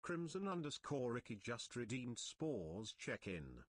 @crimson_Ricky just redeemed spores check-in.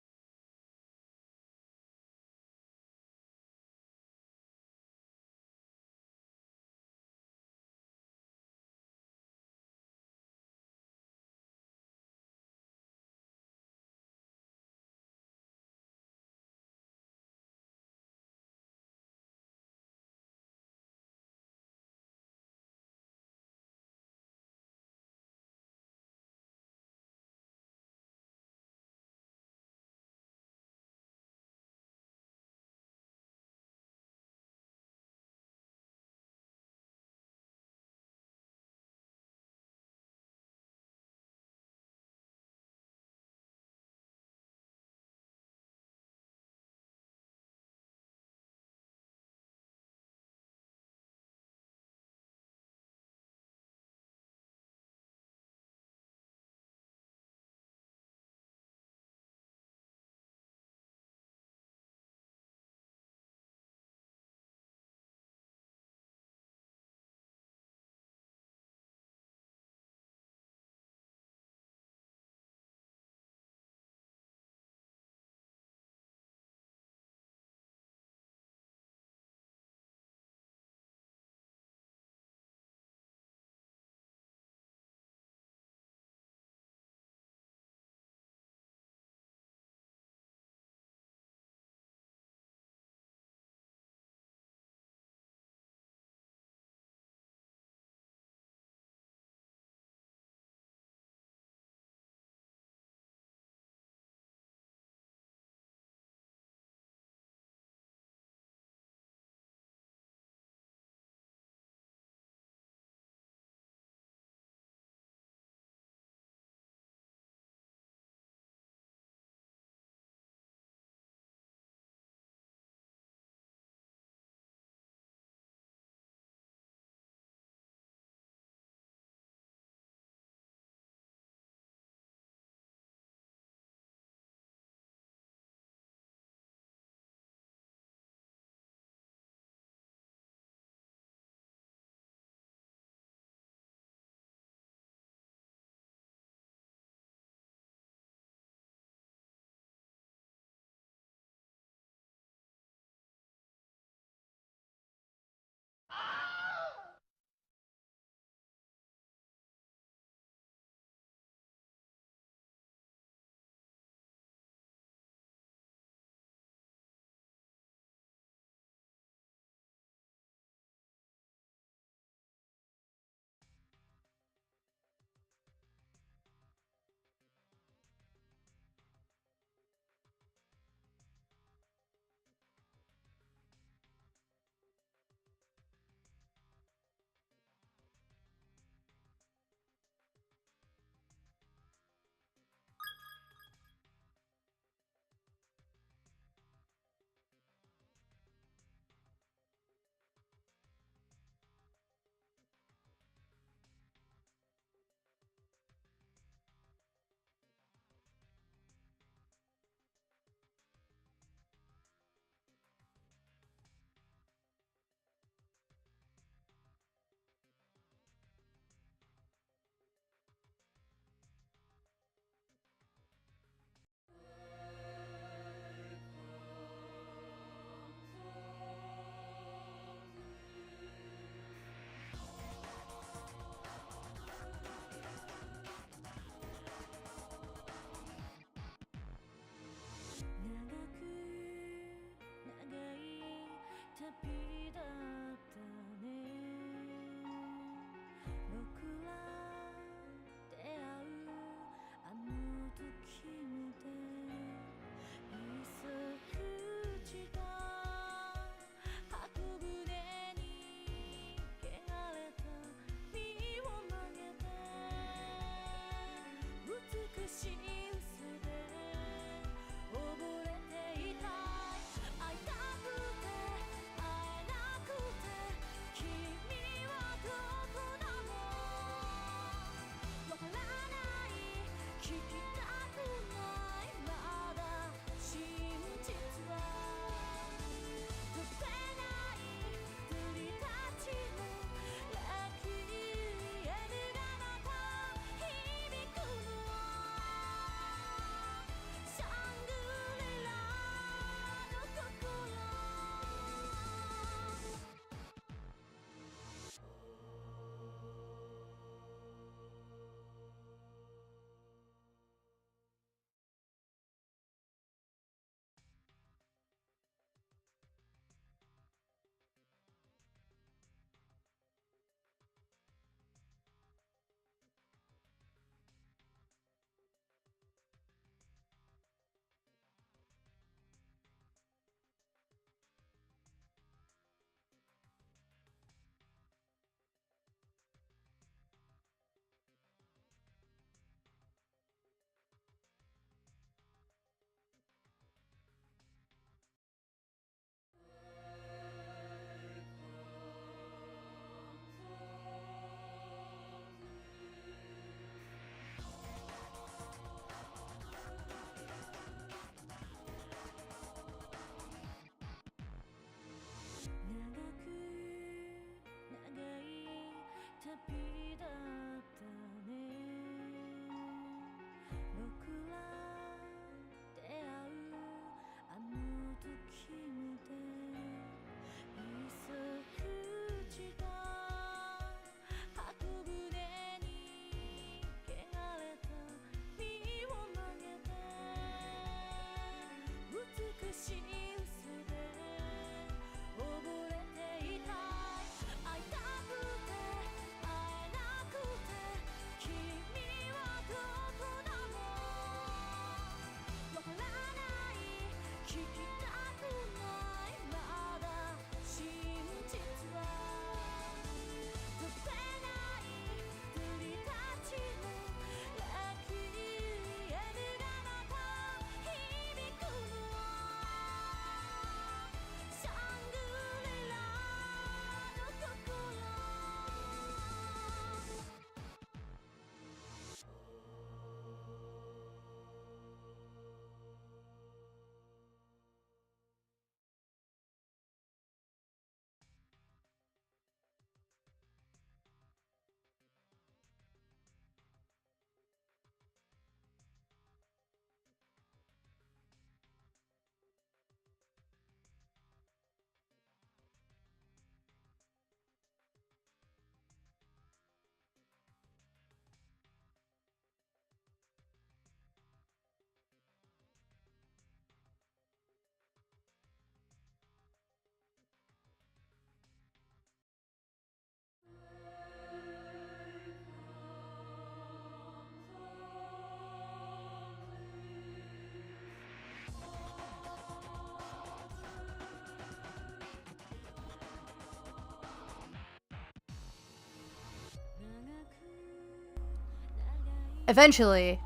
Eventually,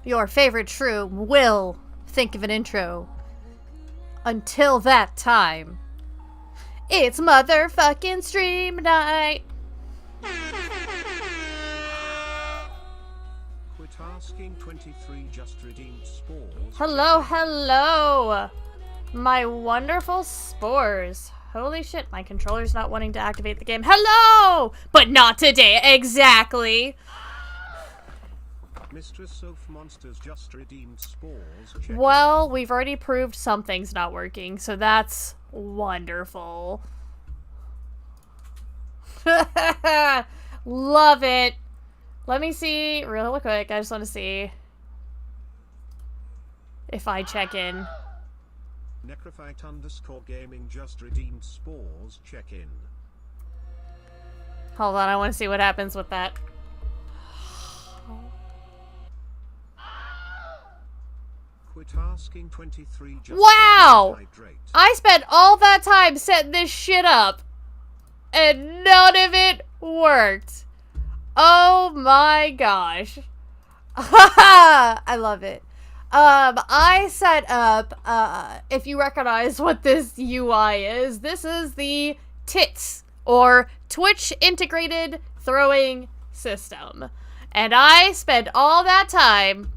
your favorite shroom will think of an intro. Until that time, it's motherfucking stream night. Quit asking 23 just redeemed spores. Hello, hello, my wonderful spores. Holy shit, my controller's not wanting to activate the game. Hello! But not today, exactly. Mistress of Monsters just redeemed spores. Well, we've already proved something's not working, so that's wonderful. Love it. Let me see real quick. I just want to see if I check in. Necrophyte_gaming just redeemed spores. Check in. Hold on, I want to see what happens with that. Quit asking 23 just Wow! hydrate. I spent all that time setting this shit up, and none of it worked. Oh my gosh. I love it. I set up, if you recognize what this UI is, this is the TITS, or Twitch Integrated Throwing System. And I spent all that time,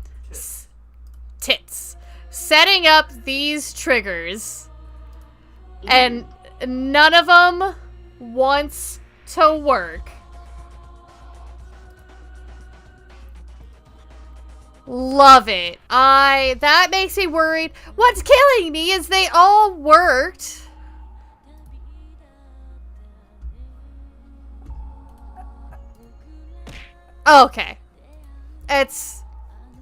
TITS, setting up these triggers, and none of them wants to work. Love it. That makes me worried. What's killing me is they all worked. Okay. It's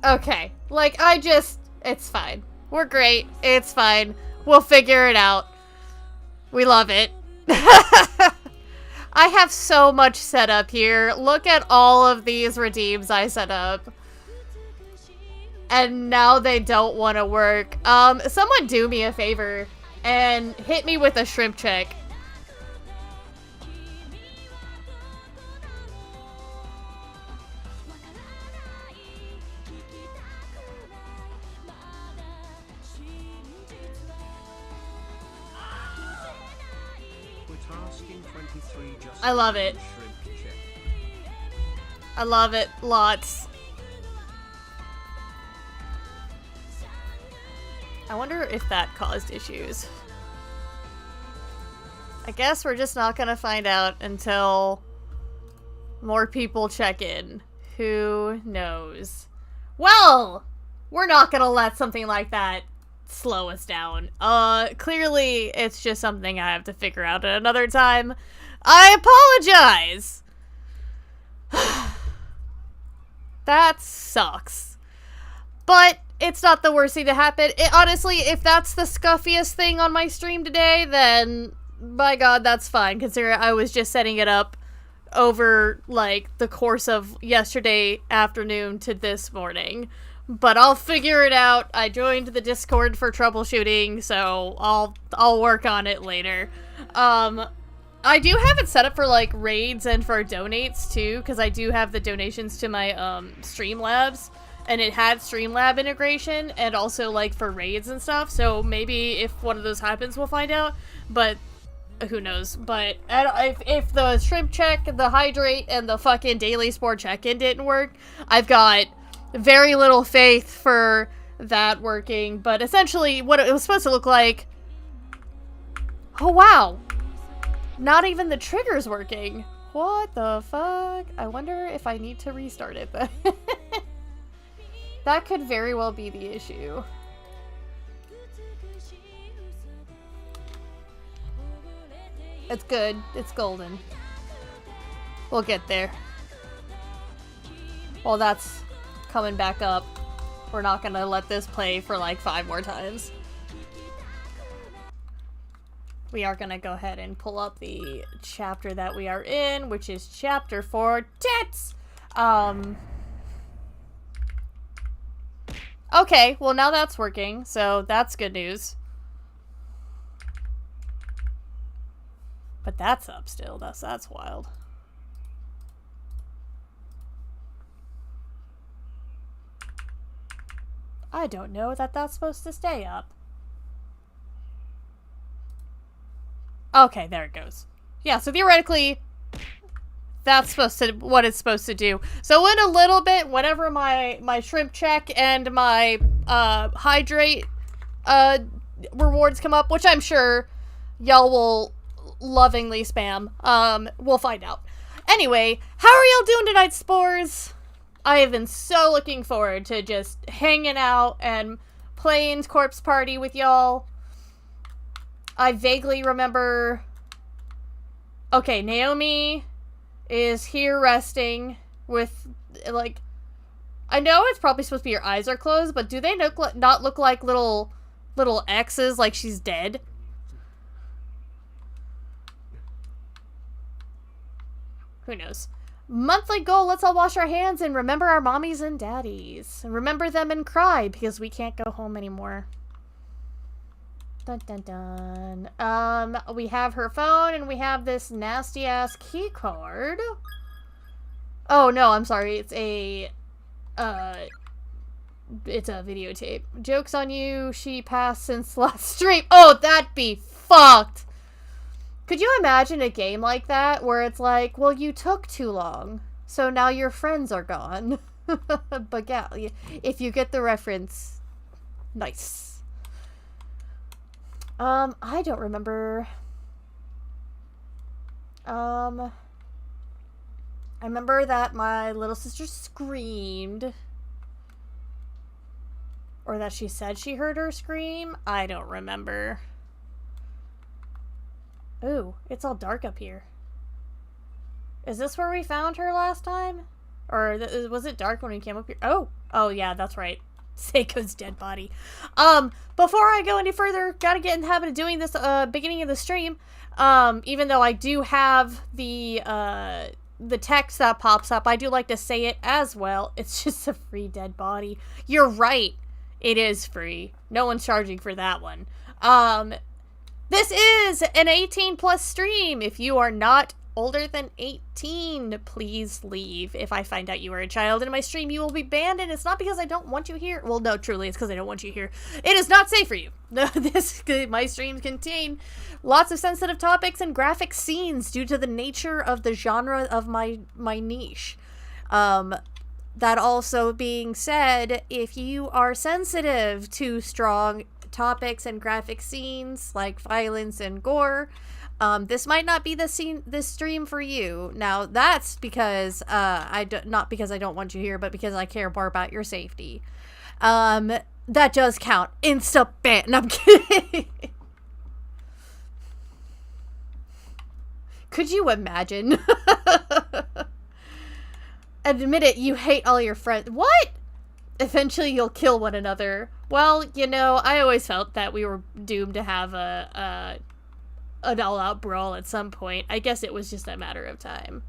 okay. Like, it's fine. We're great. It's fine. We'll figure it out. We love it. I have so much set up here. Look at all of these redeems I set up. And now they don't want to work. Someone do me a favor and hit me with a shrimp check. I love it. I love it. Lots. I wonder if that caused issues. I guess we're just not gonna find out until More people check in. Who knows? Well, we're not gonna let something like that slow us down. Clearly it's just something I have to figure out at another time. I apologize! That sucks. But it's not the worst thing to happen. Honestly, if that's the scuffiest thing on my stream today, then by God, that's fine. Considering I was just setting it up over, like, the course of yesterday afternoon to this morning. But I'll figure it out. I joined the Discord for troubleshooting, so I'll work on it later. I do have it set up for, like, raids and for donates, too, because I do have the donations to my, Streamlabs, and it had Streamlab integration, and also, like, for raids and stuff, so maybe if one of those happens, we'll find out, but who knows. But if the shrimp check, the hydrate, and the fucking daily sport check-in didn't work, I've got very little faith for that working, but essentially, what it was supposed to look like... Oh, wow! Not even the trigger's working. What the fuck? I wonder if I need to restart it. That could very well be the issue. It's good. It's golden. We'll get there. Well, that's coming back up. We're not gonna let this play for like 5 more times. We are gonna go ahead and pull up the chapter that we are in, which is chapter 4, tits! Okay, well now that's working, so that's good news. But that's up still, that's wild. I don't know that that's supposed to stay up. Okay, there it goes. Yeah, so theoretically, that's supposed to what it's supposed to do. So in a little bit, whenever my shrimp check and my hydrate rewards come up, which I'm sure y'all will lovingly spam, we'll find out. Anyway, how are y'all doing tonight, Spores? I have been so looking forward to just hanging out and playing Corpse Party with y'all. I vaguely remember... Okay, Naomi is here resting with, like... I know it's probably supposed to be your eyes are closed, but do they not look like little X's, like she's dead? Who knows? Monthly goal, let's all wash our hands and remember our mommies and daddies. And remember them and cry, because we can't go home anymore. Dun dun dun. We have her phone and we have this nasty ass key card. Oh no, I'm sorry. It's a videotape. Joke's on you. She passed since last stream. Oh, that'd be fucked. Could you imagine a game like that where it's like, well, you took too long, so now your friends are gone. But yeah, if you get the reference, nice. I don't remember. I remember that my little sister screamed. Or that she said she heard her scream. I don't remember. Ooh, it's all dark up here. Is this where we found her last time? Or was it dark when we came up here? Oh yeah, that's right. Seiko's dead body. Before I go any further, gotta get in the habit of doing this, beginning of the stream. Even though I do have the text that pops up, I do like to say it as well. It's just a free dead body. You're right. It is free. No one's charging for that one. This is an 18 plus stream. If you are not older than 18, please leave. If I find out you are a child in my stream, you will be banned, and it's not because I don't want you here. Well, no, truly, it's because I don't want you here. It is not safe for you. My streams contain lots of sensitive topics and graphic scenes due to the nature of the genre of my niche. That also being said, if you are sensitive to strong topics and graphic scenes like violence and gore, This might not be this stream for you. Now, that's because, not because I don't want you here, but because I care more about your safety. That does count. Insta-ban. No, I'm kidding. Could you imagine? Admit it, you hate all your friends. What? Eventually you'll kill one another. Well, you know, I always felt that we were doomed to have an all-out brawl at some point. I guess it was just a matter of time.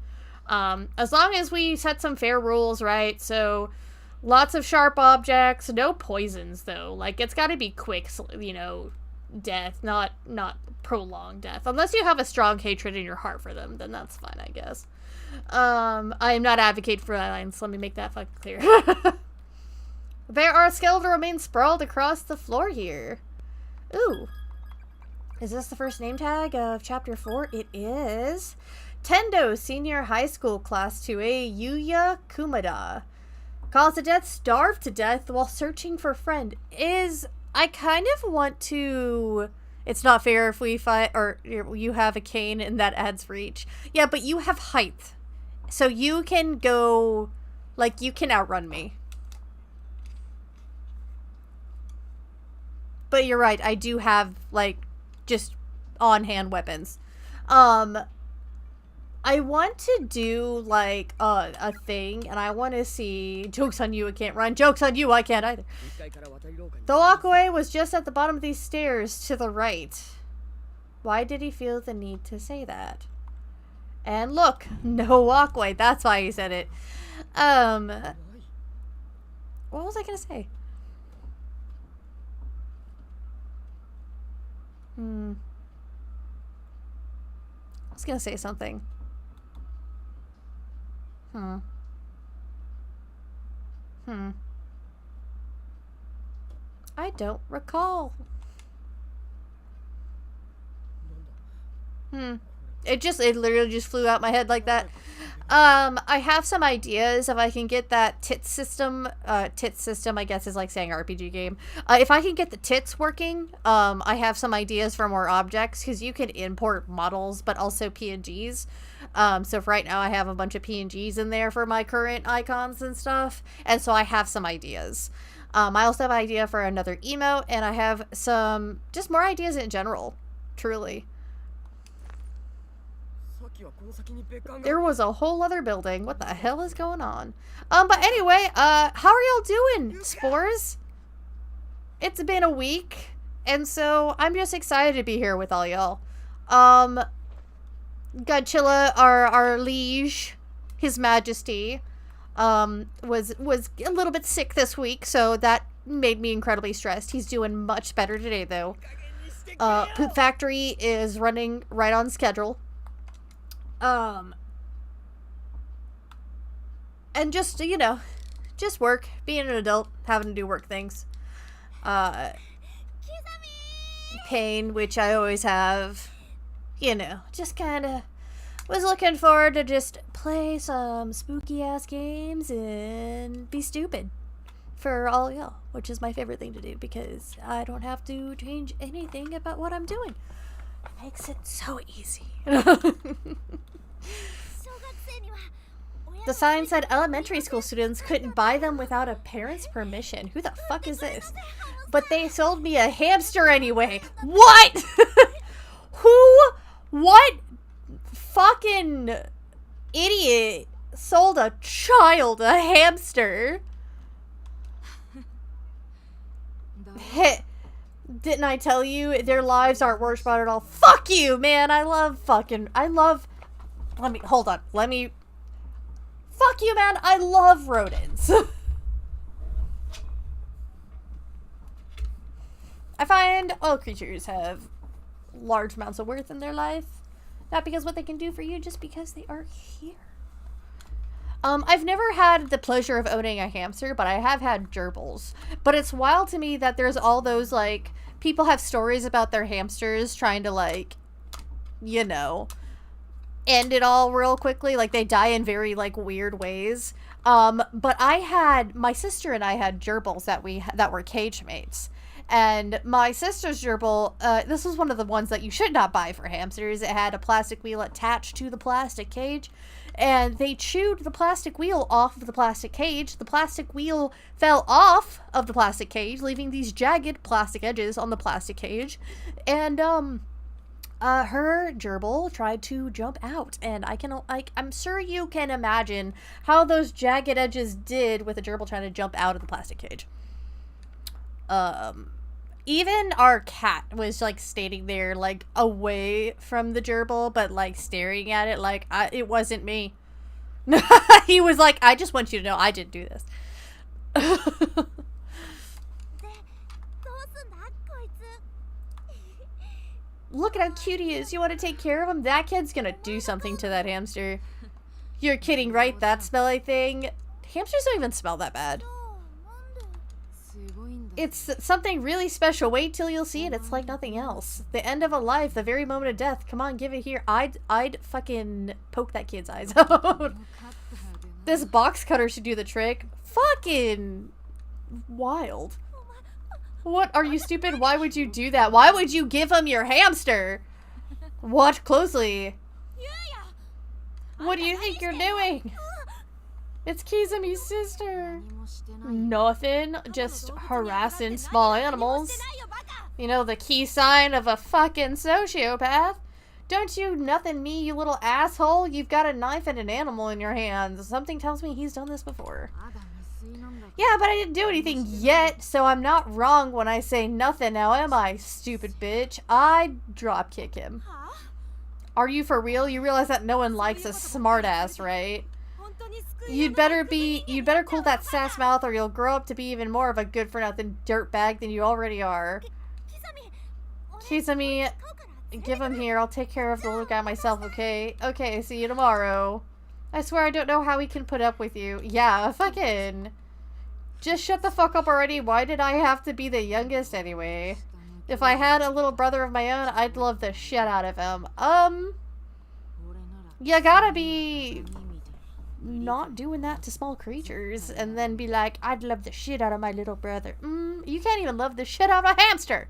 As long as we set some fair rules, right? So, lots of sharp objects, no poisons, though. Like, it's gotta be quick, you know, death, not prolonged death. Unless you have a strong hatred in your heart for them, then that's fine, I guess. I am not advocating for violence, let me make that fucking clear. There are skeletal remains sprawled across the floor here. Ooh. Is this the first name tag of Chapter 4? It is. Tendo, Senior High School Class 2A, Yuya Kumada. Caused to death, starved to death while searching for friend. I kind of want to... It's not fair if we fight, or you have a cane and that adds reach. Yeah, but you have height. So you can go, like, you can outrun me. But you're right, I do have, like, just on-hand weapons. I want to do, like, a thing, and I want to see... Joke's on you, I can't run. Joke's on you, I can't either. The walkway was just at the bottom of these stairs to the right. Why did he feel the need to say that? And look, no walkway. That's why he said it. What was I gonna say? I was gonna say something. I don't recall. It literally just flew out my head like that. I have some ideas if I can get that tit system, I guess is like saying RPG game. If I can get the tits working, I have some ideas for more objects, because you can import models, but also PNGs. So for right now, I have a bunch of PNGs in there for my current icons and stuff, and so I have some ideas. I also have an idea for another emote, and I have some, just more ideas in general, truly. There was a whole other building. What the hell is going on? But anyway, how are y'all doing, Spores? It's been a week, and so I'm just excited to be here with all y'all. Godzilla, our liege, His Majesty, was a little bit sick this week, so that made me incredibly stressed. He's doing much better today, though. Poop Factory is running right on schedule. And just, you know, just work, being an adult, having to do work things. Pain, which I always have, you know, just kind of was looking forward to just play some spooky ass games and be stupid for all y'all, which is my favorite thing to do, because I don't have to change anything about what I'm doing. It makes it so easy. The sign said elementary school students couldn't buy them without a parent's permission. Who the fuck is this? But they sold me a hamster anyway. What? What fucking idiot sold a child a hamster? Didn't I tell you their lives aren't worth about at all? Fuck you, man. Fuck you, man. I love rodents. I find all creatures have large amounts of worth in their life. Not because what they can do for you, just because they are here. I've never had the pleasure of owning a hamster, but I have had gerbils. But it's wild to me that there's all those, like, people have stories about their hamsters trying to, like, you know, end it all real quickly. Like, they die in very, like, weird ways. But my sister and I had gerbils that were cage mates. And my sister's gerbil, this was one of the ones that you should not buy for hamsters. It had a plastic wheel attached to the plastic cage, and they chewed the plastic wheel off of the plastic cage. The plastic wheel fell off of the plastic cage, leaving these jagged plastic edges on the plastic cage. And, her gerbil tried to jump out, and I'm sure you can imagine how those jagged edges did with a gerbil trying to jump out of the plastic cage. Even our cat was, like, standing there, like, away from the gerbil, but, like, staring at it like, it wasn't me. He was like, I just want you to know I didn't do this. Look at how cute he is. You want to take care of him? That kid's gonna do something to that hamster. You're kidding, right? That smelly thing? Hamsters don't even smell that bad. It's something really special. Wait till you'll see it. It's like nothing else. The end of a life, the very moment of death. Come on, give it here. I'd fucking poke that kid's eyes out. This box cutter should do the trick. Fucking wild. What? Are you stupid? Why would you do that? Why would you give him your hamster? Watch closely. What do you think you're doing? It's Kizumi's sister. Nothing. Just harassing small animals. You know, the key sign of a fucking sociopath. Don't you nothing me, you little asshole. You've got a knife and an animal in your hands. Something tells me he's done this before. Yeah, but I didn't do anything yet, so I'm not wrong when I say nothing now, am I, stupid bitch? I'd dropkick him. Are you for real? You realize that no one likes a smartass, right? You'd better cool that sass mouth or you'll grow up to be even more of a good-for-nothing dirtbag than you already are. Kizumi, give him here. I'll take care of the little guy myself, okay? Okay, see you tomorrow. I swear I don't know how he can put up with you. Yeah, fucking... Just shut the fuck up already. Why did I have to be the youngest anyway? If I had a little brother of my own, I'd love the shit out of him. You gotta be not doing that to small creatures and then be like, I'd love the shit out of my little brother. You can't even love the shit out of a hamster.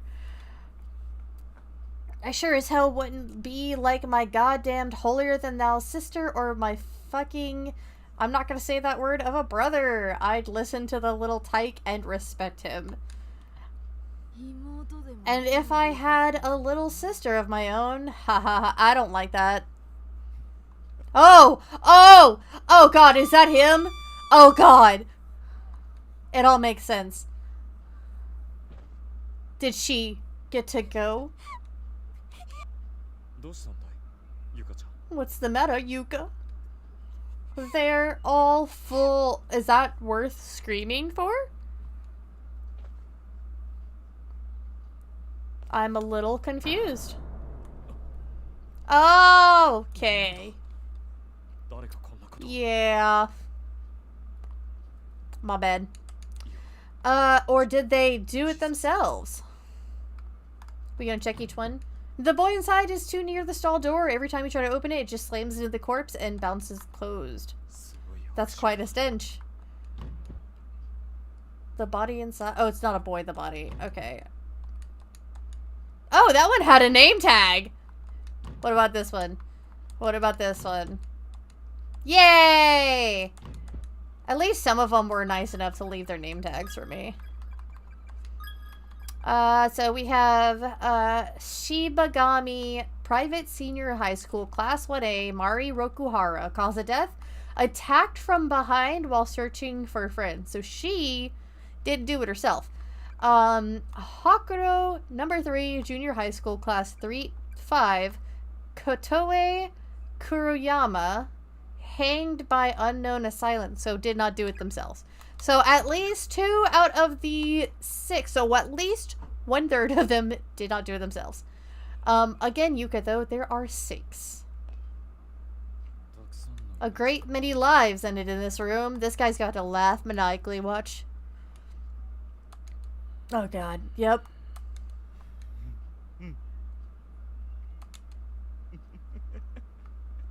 I sure as hell wouldn't be like my goddamned holier-than-thou sister or my fucking... I'm not gonna say that word of a brother. I'd listen to the little tyke and respect him. And if I had a little sister of my own, haha, I don't like that. Oh! Oh! Oh god, is that him? Oh god. It all makes sense. Did she get to go? What's the matter, Yuka? They're all full. Is that worth screaming for? I'm a little confused. Oh, okay. Yeah. My bad. Or did they do it themselves? We gonna check each one? The boy inside is too near the stall door. Every time you try to open it, it just slams into the corpse and bounces closed. That's quite a stench. The body inside... Oh, it's not a boy, the body. Okay. Oh, that one had a name tag! What about this one? What about this one? Yay! At least some of them were nice enough to leave their name tags for me. So we have, Shibagami Private Senior High School, Class 1A, Mari Rokuhara. Cause of death, attacked from behind while searching for a friend. So she didn't do it herself. Hakuro, number 3, Junior High School, Class 3-5, Kotoe Kuruyama, hanged by unknown assailant. So did not do it themselves. So at least 2 out of the 6, so at least 1/3 of them did not do it themselves. Again, Yuka, though, there are 6. A great many lives ended in this room. This guy's got to laugh maniacally. Watch. Oh god, yep.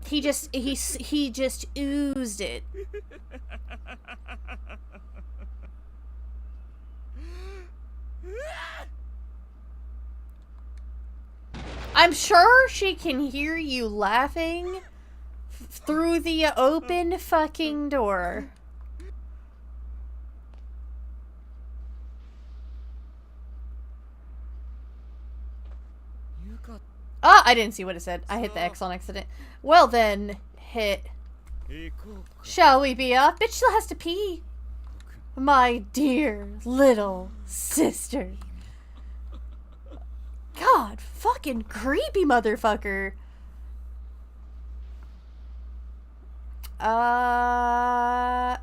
He just oozed it. I'm sure she can hear you laughing through the open fucking door. Ah, I didn't see what it said. I hit the X on accident. Well then, hit. Shall we be off? Bitch still has to pee. My dear little sister. God, fucking creepy motherfucker.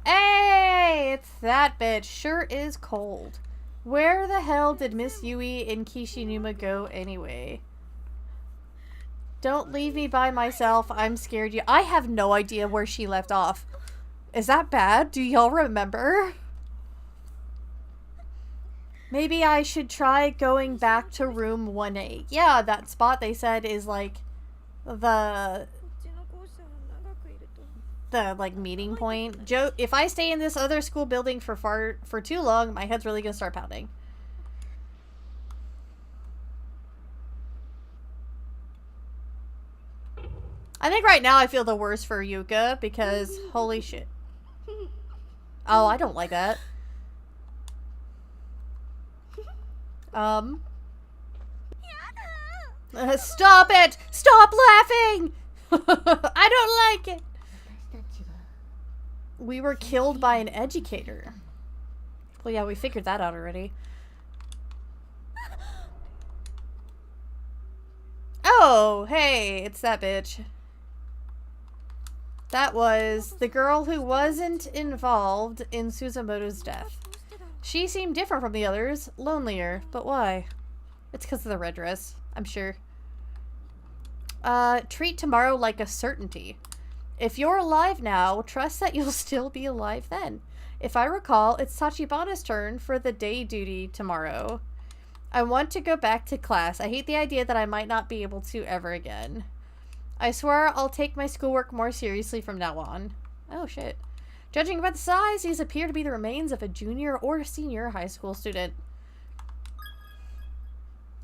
Hey, it's that bitch. Sure is cold. Where the hell did Miss Yui and Kishinuma go anyway? Don't leave me by myself. I'm scared. I have no idea where she left off. Is that bad? Do y'all remember? Maybe I should try going back to room 1A. Yeah, that spot they said is like the like meeting point. Joe, if I stay in this other school building for too long, my head's really gonna start pounding. I think right now I feel the worst for Yuka because holy shit. Oh, I don't like that. Stop it! Stop laughing! I don't like it! We were killed by an educator. Well, yeah, we figured that out already. Oh, hey, it's that bitch. That was the girl who wasn't involved in Suzumoto's death. She seemed different from the others, lonelier, but why? It's because of the red dress, I'm sure. Treat tomorrow like a certainty. If you're alive now, trust that you'll still be alive then. If I recall, it's Tachibana's turn for the day duty tomorrow. I want to go back to class. I hate the idea that I might not be able to ever again. I swear I'll take my schoolwork more seriously from now on. Oh, shit. Judging by the size, these appear to be the remains of a junior or senior high school student.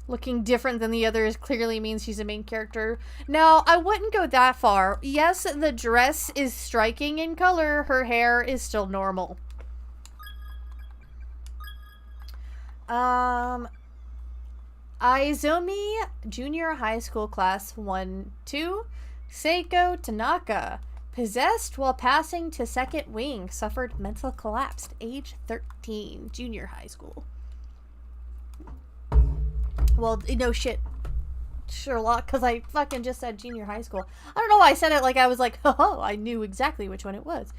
Looking different than the others clearly means she's a main character. No, I wouldn't go that far. Yes, the dress is striking in color. Her hair is still normal. Aizomi, junior high school class 1-2. Seiko Tanaka, possessed while passing to second wing, suffered mental collapse, age 13, junior high school. Well, no shit, Sherlock, because I fucking just said junior high school. I don't know why I said it like I was like, oh, I knew exactly which one it was.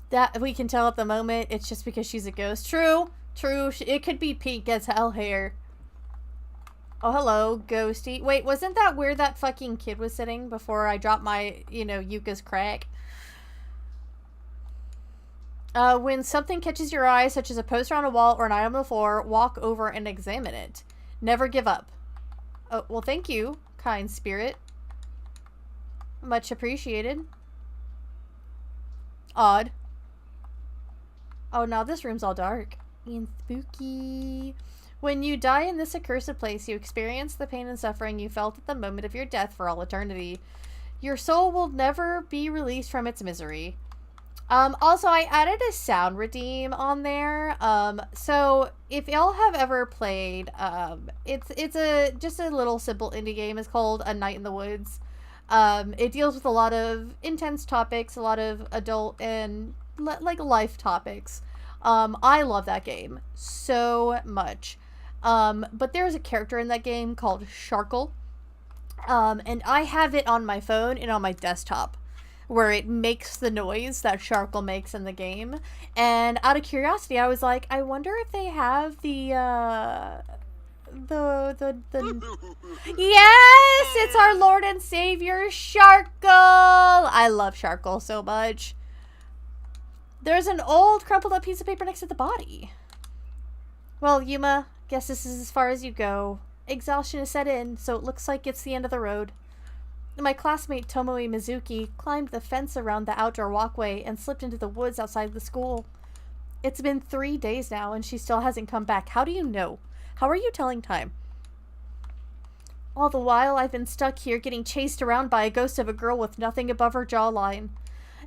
That we can tell at the moment, it's just because she's a ghost. True, true. It could be pink as hell hair. Oh, hello, ghosty. Wait, wasn't that where that fucking kid was sitting before I dropped my, you know, Yuka's crack? When something catches your eye, such as a poster on a wall or an item on the floor, walk over and examine it. Never give up. Oh, well, thank you, kind spirit. Much appreciated. Odd. Oh, now this room's all dark and spooky. When you die in this accursed place, you experience the pain and suffering you felt at the moment of your death for all eternity. Your soul will never be released from its misery. Also, I added a sound redeem on there. So if y'all have ever played, it's just a little simple indie game. It's called A Night in the Woods. It deals with a lot of intense topics, a lot of adult and like life topics. I love that game so much. But there's a character in that game called Sharkle. And I have it on my phone and on my desktop where it makes the noise that Sharkle makes in the game. And out of curiosity, I was like, I wonder if they have the yes, it's our Lord and Savior Sharkle. I love Sharkle so much. There's an old crumpled up piece of paper next to the body. Well, Yuma, guess this is as far as you go. Exhaustion is set in, so it looks like it's the end of the road. My classmate Tomoe Mizuki climbed the fence around the outdoor walkway and slipped into the woods outside the school. It's been 3 days now and she still hasn't come back. How do you know? How are you telling time? All the while, I've been stuck here getting chased around by a ghost of a girl with nothing above her jawline.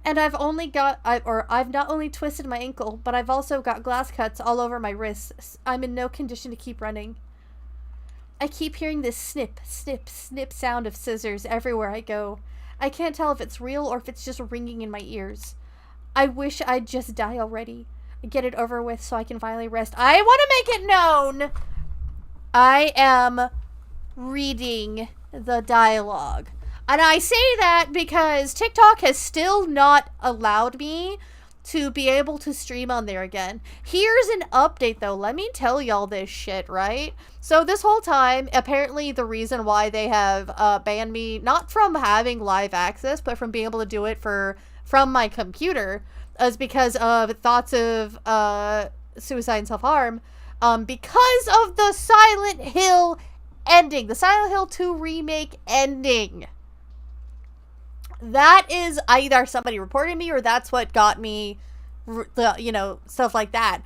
And I've not only twisted my ankle, but I've also got glass cuts all over my wrists. I'm in no condition to keep running. I keep hearing this snip, snip, snip sound of scissors everywhere I go. I can't tell if it's real or if it's just ringing in my ears. I wish I'd just die already. Get it over with so I can finally rest. I want to make it known! I am reading the dialogue. And I say that because TikTok has still not allowed me to be able to stream on there again. Here's an update though. Let me tell y'all this shit, right? So this whole time, apparently the reason why they have banned me, not from having live access, but from being able to do it from my computer, is because of thoughts of suicide and self-harm, because of the Silent Hill ending. The Silent Hill 2 remake ending. That is either somebody reported me or that's what got me, stuff like that.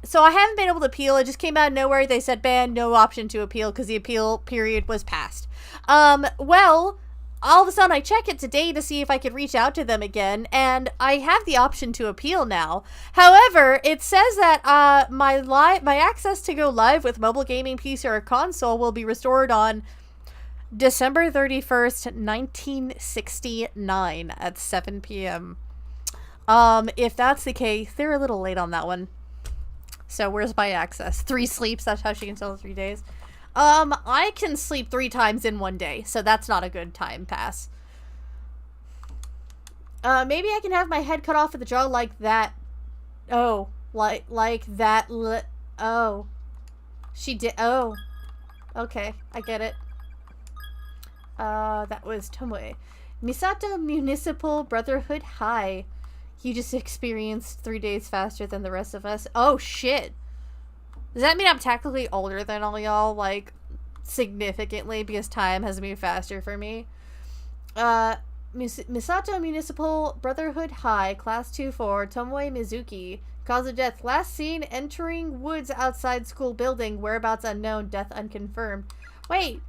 So I haven't been able to appeal. It just came out of nowhere. They said ban, no option to appeal because the appeal period was passed. Well, all of a sudden I check it today to see if I could reach out to them again, and I have the option to appeal now. However, it says that my access to go live with mobile gaming PC or console will be restored on December 31st, 1969 at 7 p.m. If that's the case, they're a little late on that one. So where's my access? 3 sleeps, that's how she can tell 3 days. I can sleep 3 times in 1 day, so that's not a good time pass. Maybe I can have my head cut off at the jaw like that. Oh, like that. Oh. She did. Oh. Okay, I get it. That was Tomoe. Misato Municipal Brotherhood High. You just experienced 3 days faster than the rest of us. Oh, shit. Does that mean I'm technically older than all y'all? Like, significantly, because time has moved faster for me. Misato Municipal Brotherhood High, Class 2-4, Tomoe Mizuki. Cause of death. Last seen entering woods outside school building. Whereabouts unknown. Death unconfirmed. Wait.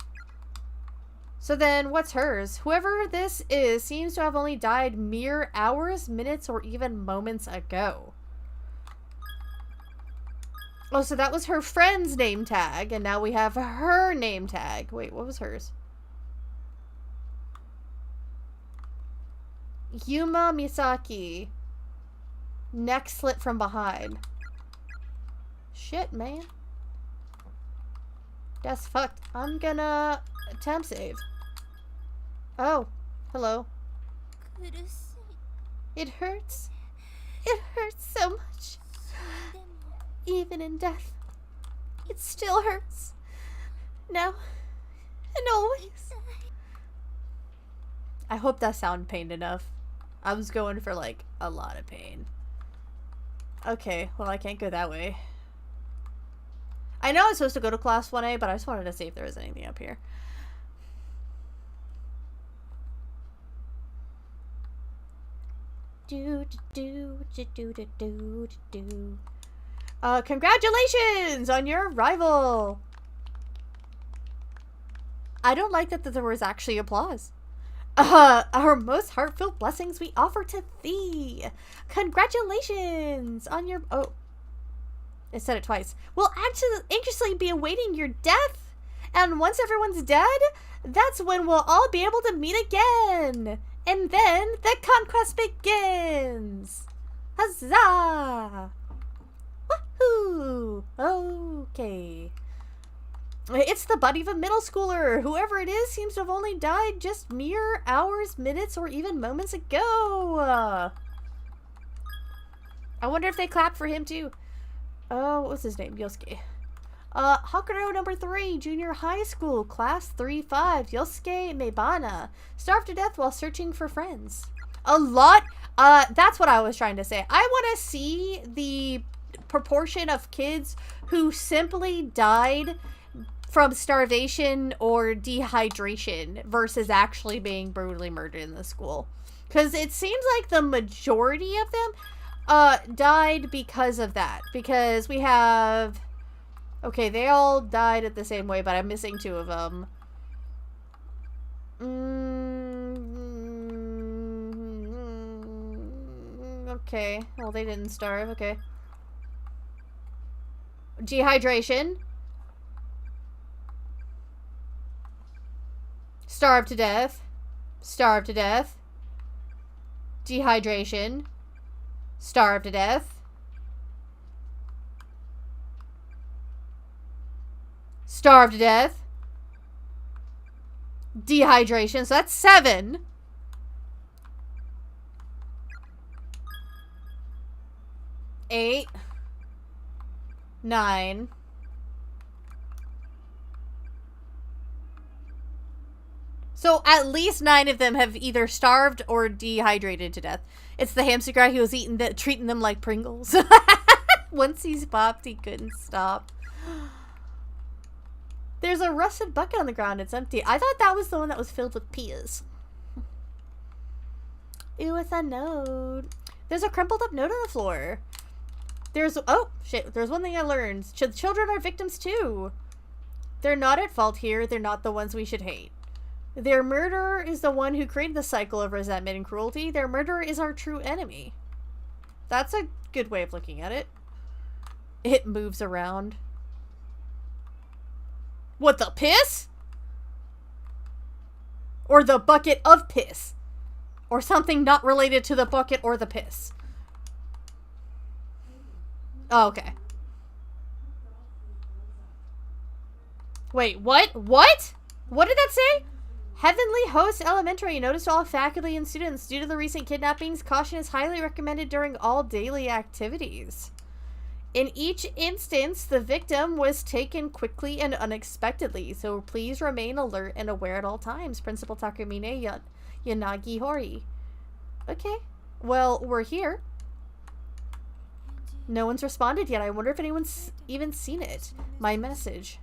So then, what's hers? Whoever this is seems to have only died mere hours, minutes, or even moments ago. Oh, so that was her friend's name tag, and now we have her name tag. Wait, what was hers? Yuma Misaki. Neck slit from behind. Shit, man. That's fucked. I'm gonna attempt save. Oh, hello. It hurts. It hurts so much. Even in death, it still hurts. Now and always. I hope that sounded pain enough. I was going for like a lot of pain. Okay, well I can't go that way. I know I was supposed to go to class 1A, but I just wanted to see if there was anything up here. Congratulations on your arrival! I don't like that there was actually applause. Our most heartfelt blessings we offer to thee. Congratulations on your... Oh. I said it twice. We'll actually anxiously be awaiting your death. And once everyone's dead, that's when we'll all be able to meet again. And then the conquest begins. Huzzah! Woohoo! Okay. It's the body of a middle schooler. Whoever it is seems to have only died just mere hours, minutes, or even moments ago. I wonder if they clapped for him too. Oh, what was his name? Yosuke. Hakuro number 3, junior high school, class 3-5, Yosuke Mebana. Starved to death while searching for friends. A lot, that's what I was trying to say. I want to see the proportion of kids who simply died from starvation or dehydration versus actually being brutally murdered in the school. Because it seems like the majority of them died because of that. Because we have... Okay, they all died at the same way, but I'm missing 2 of them. Okay. Well, they didn't starve. Okay. Dehydration. Starved to death. Starved to death. Dehydration. Starved to death. Starved to death. Dehydration. So that's 7. 8. 9. So at least 9 of them have either starved or dehydrated to death. It's the hamster guy who was treating them like Pringles. Once he's popped, he couldn't stop. There's a rusted bucket on the ground. It's empty. I thought that was the one that was filled with peas. Ew, it's a note. There's a crumpled up note on the floor. Oh, shit. There's one thing I learned. Children are victims too. They're not at fault here. They're not the ones we should hate. Their murderer is the one who created the cycle of resentment and cruelty. Their murderer is our true enemy. That's a good way of looking at it. It moves around. What, the piss? Or the bucket of piss? Or something not related to the bucket or the piss? Oh, okay. Wait, what? What? What did that say? Heavenly Host Elementary. Notice to all faculty and students. Due to the recent kidnappings, caution is highly recommended during all daily activities. In each instance, the victim was taken quickly and unexpectedly, so please remain alert and aware at all times. Principal Takumine Yanagi Hori. Okay. Well, we're here. No one's responded yet. I wonder if anyone's even seen it. My message.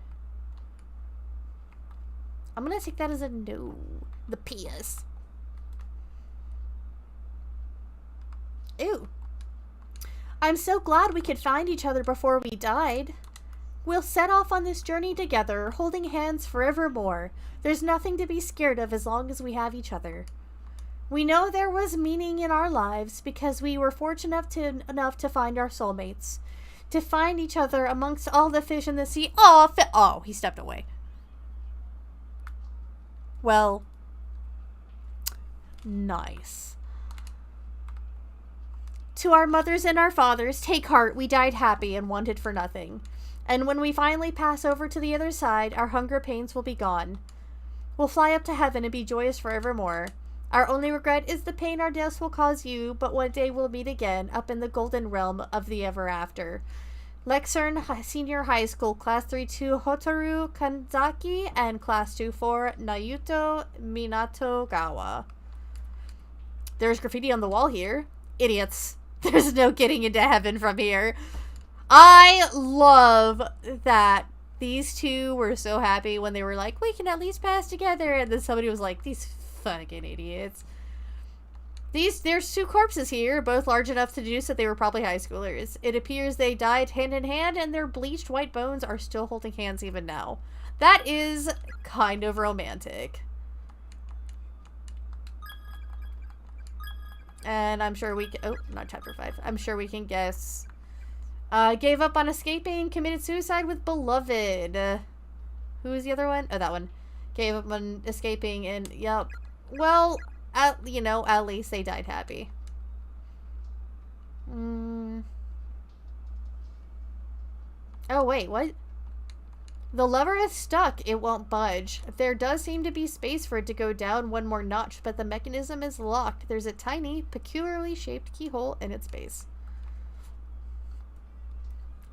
I'm gonna take that as a no. The PS. Ew. I'm so glad we could find each other before we died. We'll set off on this journey together, holding hands forevermore. There's nothing to be scared of as long as we have each other. We know there was meaning in our lives because we were fortunate enough to find our soulmates. To find each other amongst all the fish in the sea. Oh, he stepped away. Well, nice. To our mothers and our fathers, take heart, we died happy and wanted for nothing. And when we finally pass over to the other side, our hunger pains will be gone. We'll fly up to heaven and be joyous forevermore. Our only regret is the pain our deaths will cause you, but one day we'll meet again up in the golden realm of the ever after. Lexern Senior High School, Class 3-2 Hotaru Kanzaki, and Class 2-4 Nayuto Minatogawa. There's graffiti on the wall here. Idiots. There's no getting into heaven from here. I love that these two were so happy when they were like, we can at least pass together. And then somebody was like, these fucking idiots. There's 2 corpses here, both large enough to deduce that they were probably high schoolers. It appears they died hand in hand, and their bleached white bones are still holding hands even now. That is kind of romantic. And I'm sure we can... Oh, not chapter 5. I'm sure we can guess. Gave up on escaping, committed suicide with beloved. Who is the other one? Oh, that one. Gave up on escaping and... Yep. Well... at least they died happy. Oh, wait, what? The lever is stuck. It won't budge. There does seem to be space for it to go down one more notch, but the mechanism is locked. There's a tiny, peculiarly shaped keyhole in its base.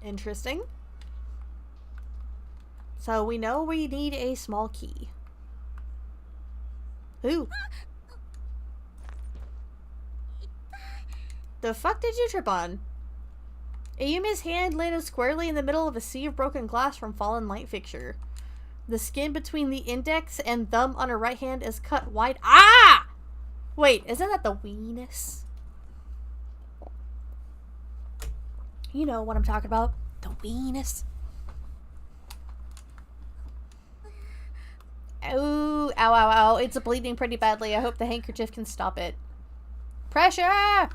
Interesting. So we know we need a small key. Ooh. The fuck did you trip on? Ayumi's hand landed squarely in the middle of a sea of broken glass from fallen light fixture. The skin between the index and thumb on her right hand is cut wide. Ah! Wait, isn't that the weenus? You know what I'm talking about. The weenus. Oh, ow, ow, ow. It's bleeding pretty badly. I hope the handkerchief can stop it. Pressure!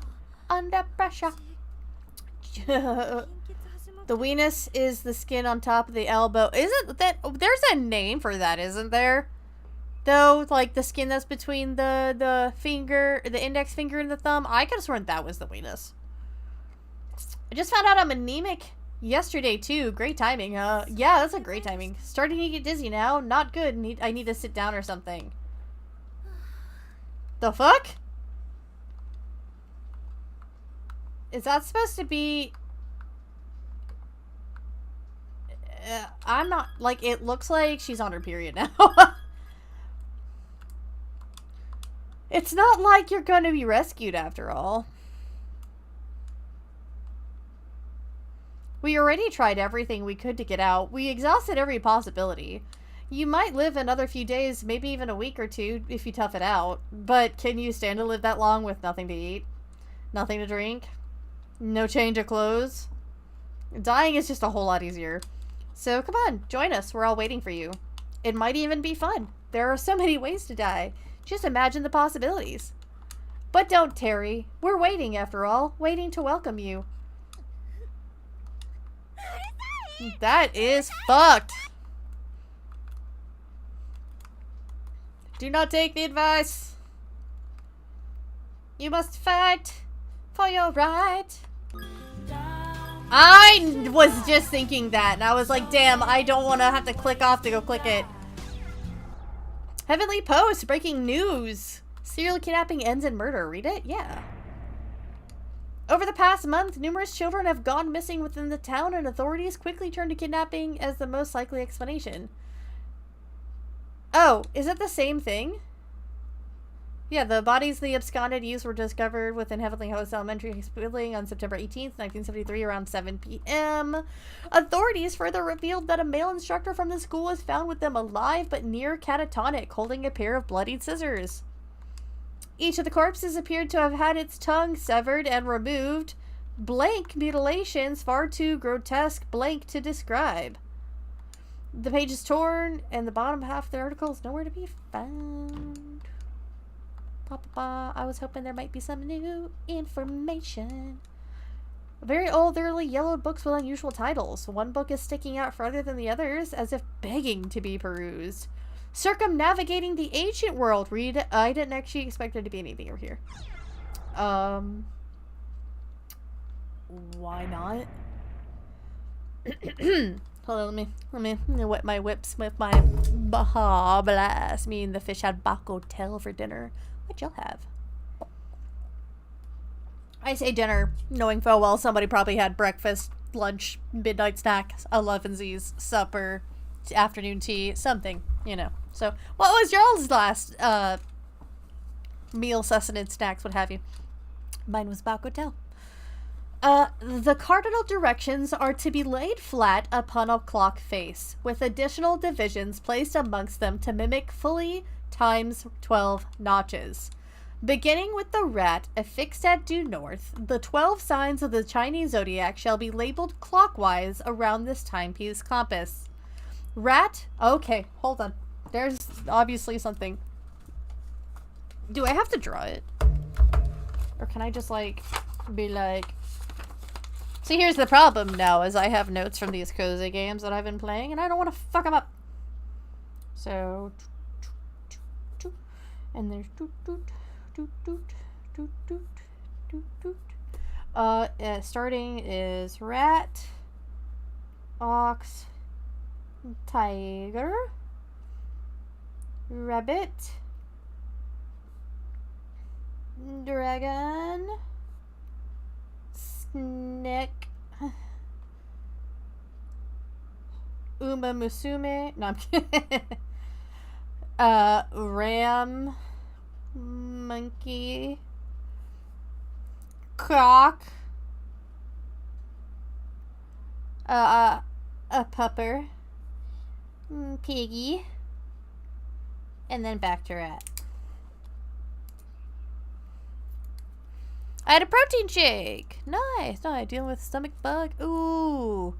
Under pressure. The weenus is the skin on top of the elbow. Isn't that... There's a name for that, isn't there? Though, like, the skin that's between the finger, the index finger and the thumb. I could have sworn that was the weenus. I just found out I'm anemic yesterday, too. Great timing, huh? Yeah, that's a great timing. Starting to get dizzy now. Not good. I need to sit down or something. The fuck? Is that supposed to be... I'm not... Like, it looks like she's on her period now. It's not like you're going to be rescued after all. We already tried everything we could to get out. We exhausted every possibility. You might live another few days, maybe even a week or two, if you tough it out. But can you stand to live that long with nothing to eat? Nothing to drink? No change of clothes? Dying is just a whole lot easier. So come on, join us. We're all waiting for you. It might even be fun. There are so many ways to die. Just imagine the possibilities. But don't tarry. We're waiting, after all. Waiting to welcome you. That is fucked. Do not take the advice. You must fight for your right. I was just thinking that, and I was like, damn, I don't want to have to click off to go click it. Heavenly Post, breaking news. Serial kidnapping ends in murder. Read it? Yeah. Over the past month, numerous children have gone missing within the town, and authorities quickly turned to kidnapping as the most likely explanation. Oh, is it the same thing? Yeah, the bodies of the absconded youths were discovered within Heavenly Host Elementary building on September 18th, 1973, around 7 p.m. Authorities further revealed that a male instructor from the school was found with them alive but near catatonic, holding a pair of bloodied scissors. Each of the corpses appeared to have had its tongue severed and removed. Blank mutilations, far too grotesque blank to describe. The page is torn, and the bottom half of the article is nowhere to be found. I was hoping there might be some new information. Very old, early yellowed books with unusual titles. One book is sticking out further than the others, as if begging to be perused. Circumnavigating the Ancient World. Read. I didn't actually expect there to be anything over here. Why not? Hold on, let me wet my whips with my Baja Blast. Me and the fish had Baco Hotel for dinner. What y'all have? I say dinner, knowing full well somebody probably had breakfast, lunch, midnight snack, 11sies, supper, afternoon tea, something, you know. So, what was y'all's last meal, sustenance, snacks, what have you? Mine was Baco Hotel. The cardinal directions are to be laid flat upon a clock face, with additional divisions placed amongst them to mimic fully times 12 notches. Beginning with the rat affixed at due north, the 12 signs of the Chinese zodiac shall be labeled clockwise around this timepiece compass. Rat, okay, hold on. There's obviously something. Do I have to draw it? Or can I just, like, be like... See, here's the problem now, is I have notes from these cozy games that I've been playing, and I don't want to fuck them up. So... And there's... starting is rat, ox, tiger, rabbit, dragon, snake, Uma Musume, no, I'm kidding. Ram, monkey, cock, a pupper, piggy, and then back to rat. I had a protein shake. Nice. Nice. Dealing with stomach bug. Ooh.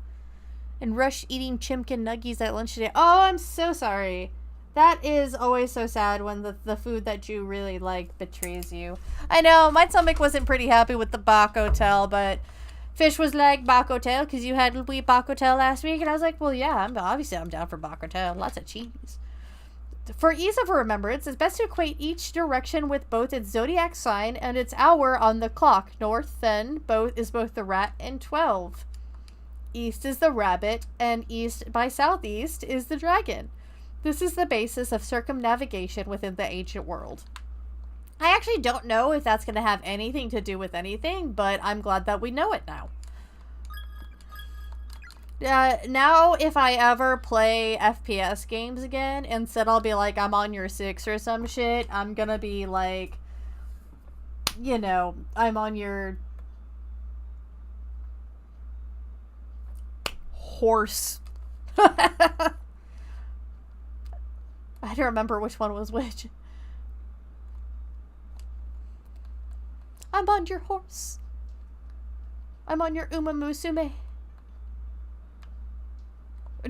And Rush eating chimkin nuggies at lunch today. Oh, I'm so sorry. That is always so sad when the food that you really like betrays you. I know, my stomach wasn't pretty happy with the Bach Hotel, but Fish was like, Bach Hotel, because you had we Bach Hotel last week, and I was like, well, yeah, obviously I'm down for Bach Hotel. Lots of cheese. For ease of remembrance, it's best to equate each direction with both its zodiac sign and its hour on the clock. North, then, is both the rat and 12. East is the rabbit, and east by southeast is the dragon. This is the basis of circumnavigation within the ancient world. I actually don't know if that's going to have anything to do with anything, but I'm glad that we know it now. Now, if I ever play FPS games again, instead I'll be like, I'm on your 6 or some shit, I'm gonna be like, you know, I'm on your horse. I don't remember which one was which. I'm on your horse. I'm on your Uma Musume.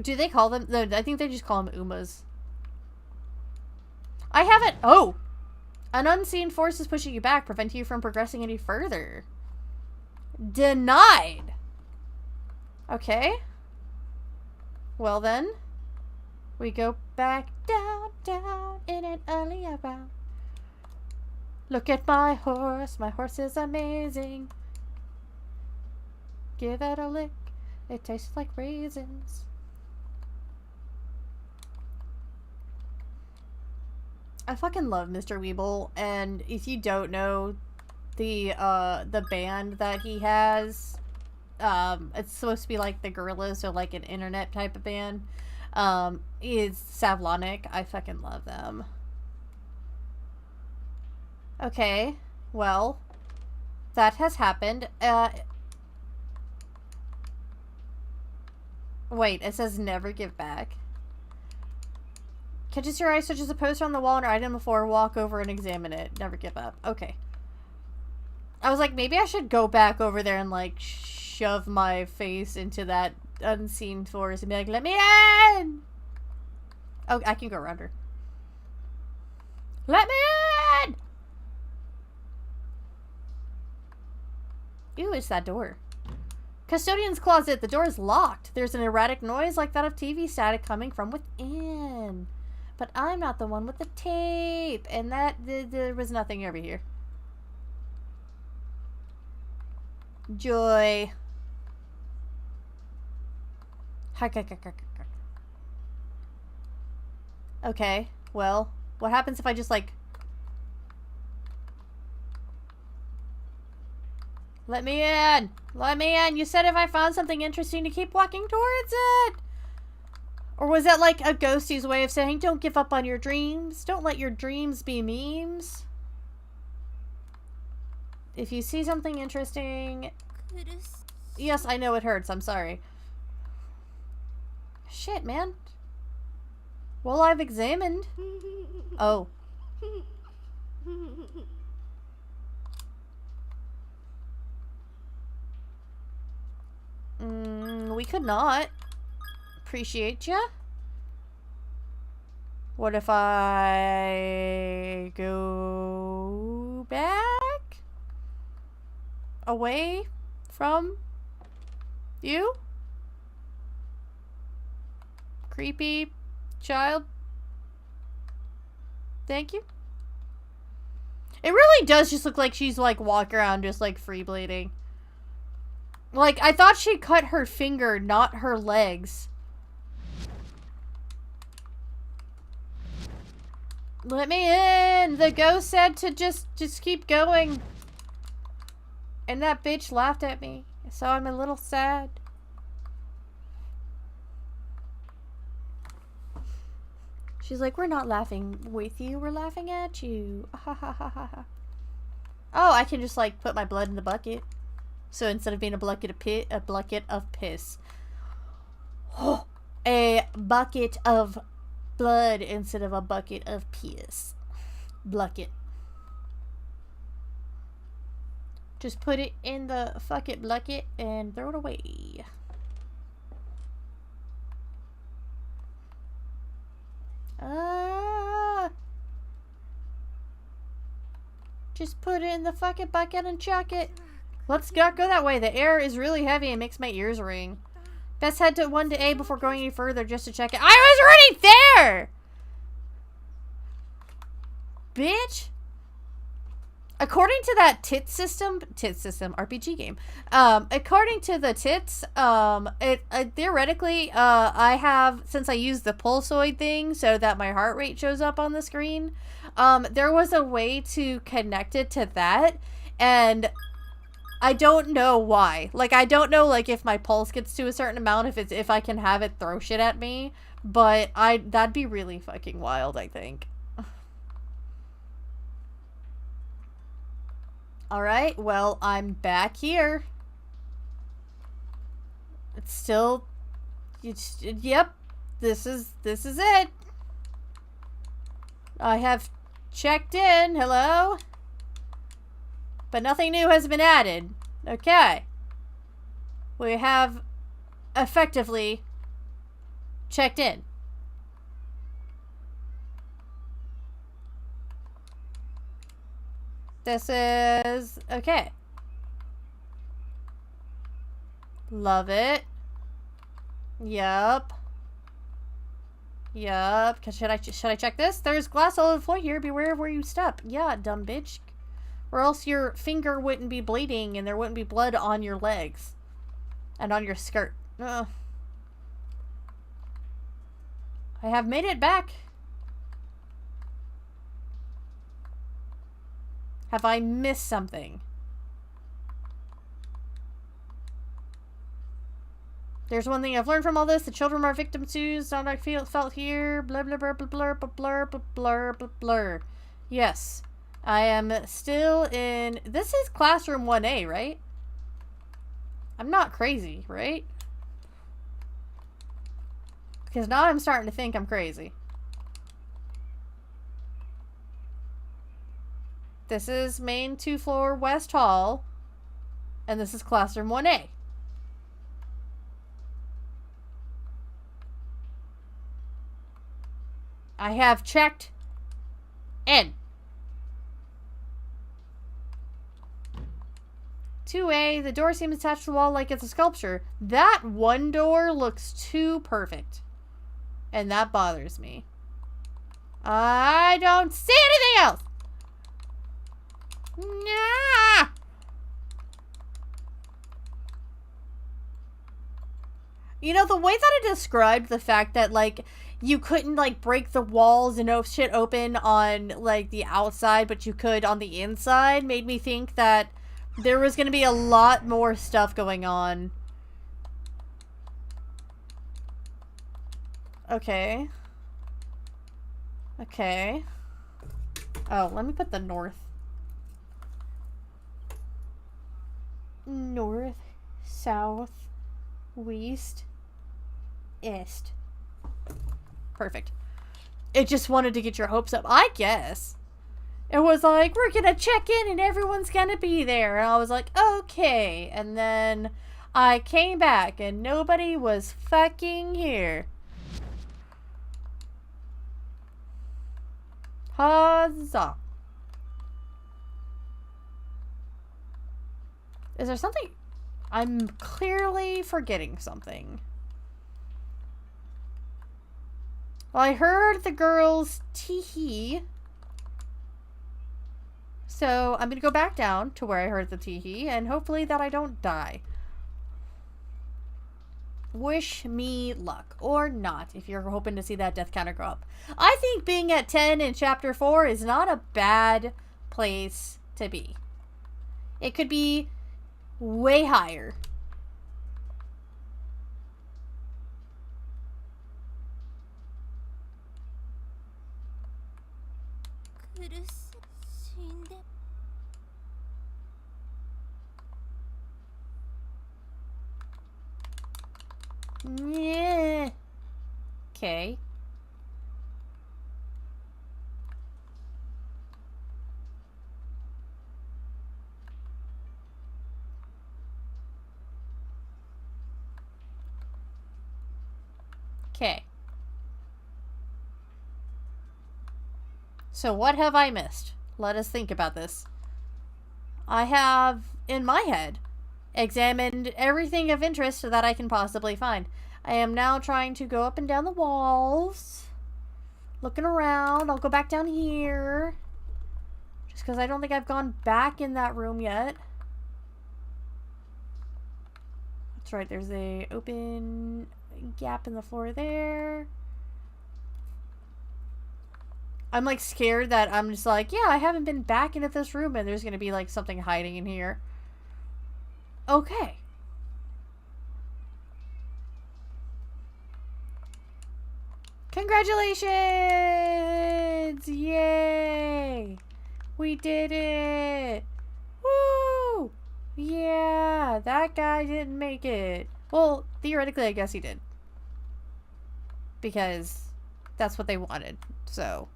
Do they call them? No, I think they just call them Umas. I haven't. Oh! An unseen force is pushing you back, preventing you from progressing any further. Denied! Okay. Well then. We go back down, down in an alley around. Look at my horse is amazing. Give it a lick, it tastes like raisins. I fucking love Mr. Weeble, and if you don't know the band that he has, it's supposed to be like the Gorillaz, or like an internet type of band. Is Savlonic. I fucking love them. Okay, well, that has happened. Wait, it says never give back. Catches your eye, such as a poster on the wall and an item before, walk over and examine it. Never give up. Okay. I was like, maybe I should go back over there and, like, shove my face into that unseen force and be like, let me in! Oh, I can go around her. Let me in! Ew, it's that door. Custodian's closet. The door is locked. There's an erratic noise like that of TV static coming from within. But I'm not the one with the tape. And that, there was nothing over here. Joy. Okay, well, what happens if I just, like... Let me in! Let me in! You said if I found something interesting to keep walking towards it! Or was that like a ghostie's way of saying, don't give up on your dreams? Don't let your dreams be memes? If you see something interesting... Yes, I know it hurts. I'm sorry. Shit, man. Well, I've examined. Oh. We could not. Appreciate ya. What if I go back? Away from you? Creepy child. Thank you. It really does just look like she's like walking around just like free bleeding. Like, I thought she cut her finger, not her legs. Let me in! The ghost said to just keep going. And that bitch laughed at me. So I'm a little sad. She's like, we're not laughing with you, we're laughing at you. Ha ha ha ha ha. Oh, I can just like put my blood in the bucket. So instead of being a bucket of piss. Oh, a bucket of blood instead of a bucket of piss. Bucket. Just put it in the fucking bucket and throw it away. Just put it in the fucking bucket and chuck it. Let's not go that way. The air is really heavy and makes my ears ring. Best head to 1 to A before going any further just to check it. I was already there! Bitch! According to that tit system, RPG game, according to the tits, theoretically, I have, since I use the pulsoid thing so that my heart rate shows up on the screen, there was a way to connect it to that, and I don't know why. Like, I don't know, like, if my pulse gets to a certain amount, if I can have it throw shit at me, but that'd be really fucking wild, I think. Alright, well, I'm back here. It's still... yep. This is it. I have checked in. Hello? But nothing new has been added. Okay. We have effectively checked in. This is... okay. Love it. Yup. Yup. Should I check this? There's glass all over the floor here. Beware of where you step. Yeah, dumb bitch. Or else your finger wouldn't be bleeding and there wouldn't be blood on your legs. And on your skirt. Ugh. I have made it back. Have I missed something? There's one thing I've learned from all this. The children are victims too. It's not I felt here. Blah, blah, blah, blah, blah, blah, blah, blah, blah, blah, blah. Yes. I am still in... this is classroom 1A, right? I'm not crazy, right? Because now I'm starting to think I'm crazy. This is main 2-floor West Hall. And this is classroom 1A. I have checked in. 2A, the door seems attached to the wall like it's a sculpture. That one door looks too perfect. And that bothers me. I don't see anything else! Nah! You know, the way that I described the fact that, like, you couldn't, like, break the walls and shit open on, like, the outside, but you could on the inside, made me think that there was gonna be a lot more stuff going on. Okay. Okay. Oh, let me put the north. North, south, west, east. Perfect. It just wanted to get your hopes up, I guess. It was like, we're gonna check in and everyone's gonna be there. And I was like, okay. And then I came back and nobody was fucking here. Huzzah. Is there something? I'm clearly forgetting something. Well, I heard the girls tee-hee. So I'm going to go back down to where I heard the tee-hee and hopefully that I don't die. Wish me luck. Or not, if you're hoping to see that death counter go up. I think being at 10 in chapter 4 is not a bad place to be. It could be way higher. Yeah. Okay. Okay. So what have I missed? Let us think about this. I have, in my head, examined everything of interest that I can possibly find. I am now trying to go up and down the walls. Looking around. I'll go back down here. Just because I don't think I've gone back in that room yet. That's right. There's a open gap in the floor there. I'm like scared that I'm just like, yeah, I haven't been back into this room and there's going to be like something hiding in here. Okay. Congratulations! Yay! We did it! Woo! Yeah, that guy didn't make it. Well, theoretically, I guess he did. Because that's what they wanted, so.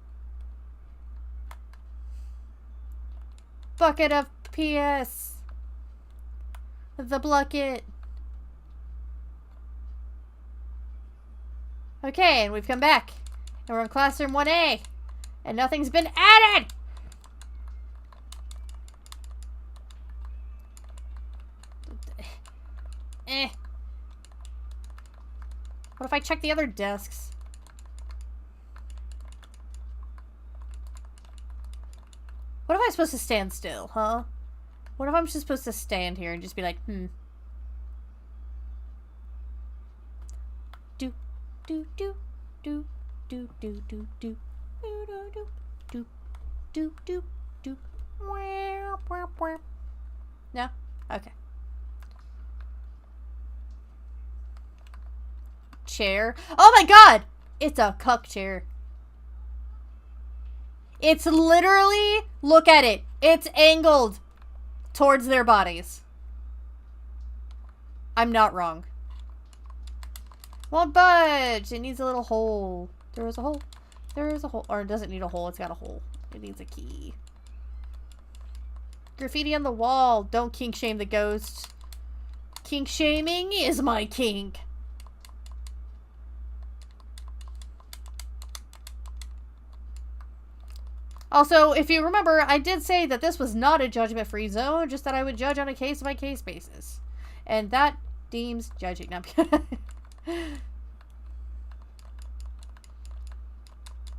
Bucket of PS. The bucket. Okay, and we've come back. And we're in classroom 1A. And nothing's been added! What if I check the other desks? What if I'm supposed to stand still, huh? What if I'm just supposed to stand here and just be like, Do, do, do, do, do, do, do, do, do, do, do, do, do, do. No? Okay. Chair. Oh my god! It's a cuck chair. It's literally, look at it. It's angled towards their bodies. I'm not wrong. Won't budge. It needs a little hole. There is a hole. There is a hole. Or it doesn't need a hole. It's got a hole. It needs a key. Graffiti on the wall. Don't kink shame the ghost. Kink shaming is my kink. Also, if you remember, I did say that this was not a judgment-free zone, just that I would judge on a case-by-case basis. And that deems judging.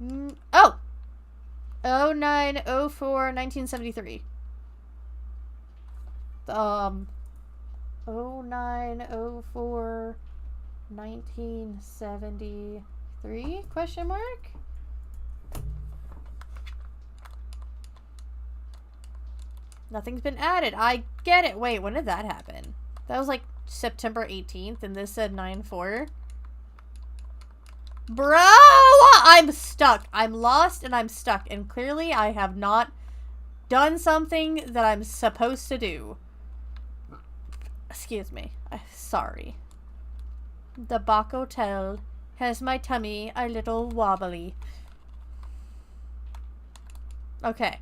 No, oh! 0904-1973. 0904-1973? Question mark? Nothing's been added. I get it. Wait, when did that happen? That was like September 18th, and this said 9/4. Bro! I'm stuck. I'm lost, and I'm stuck. And clearly, I have not done something that I'm supposed to do. Excuse me. Sorry. The Bach Hotel has my tummy a little wobbly. Okay.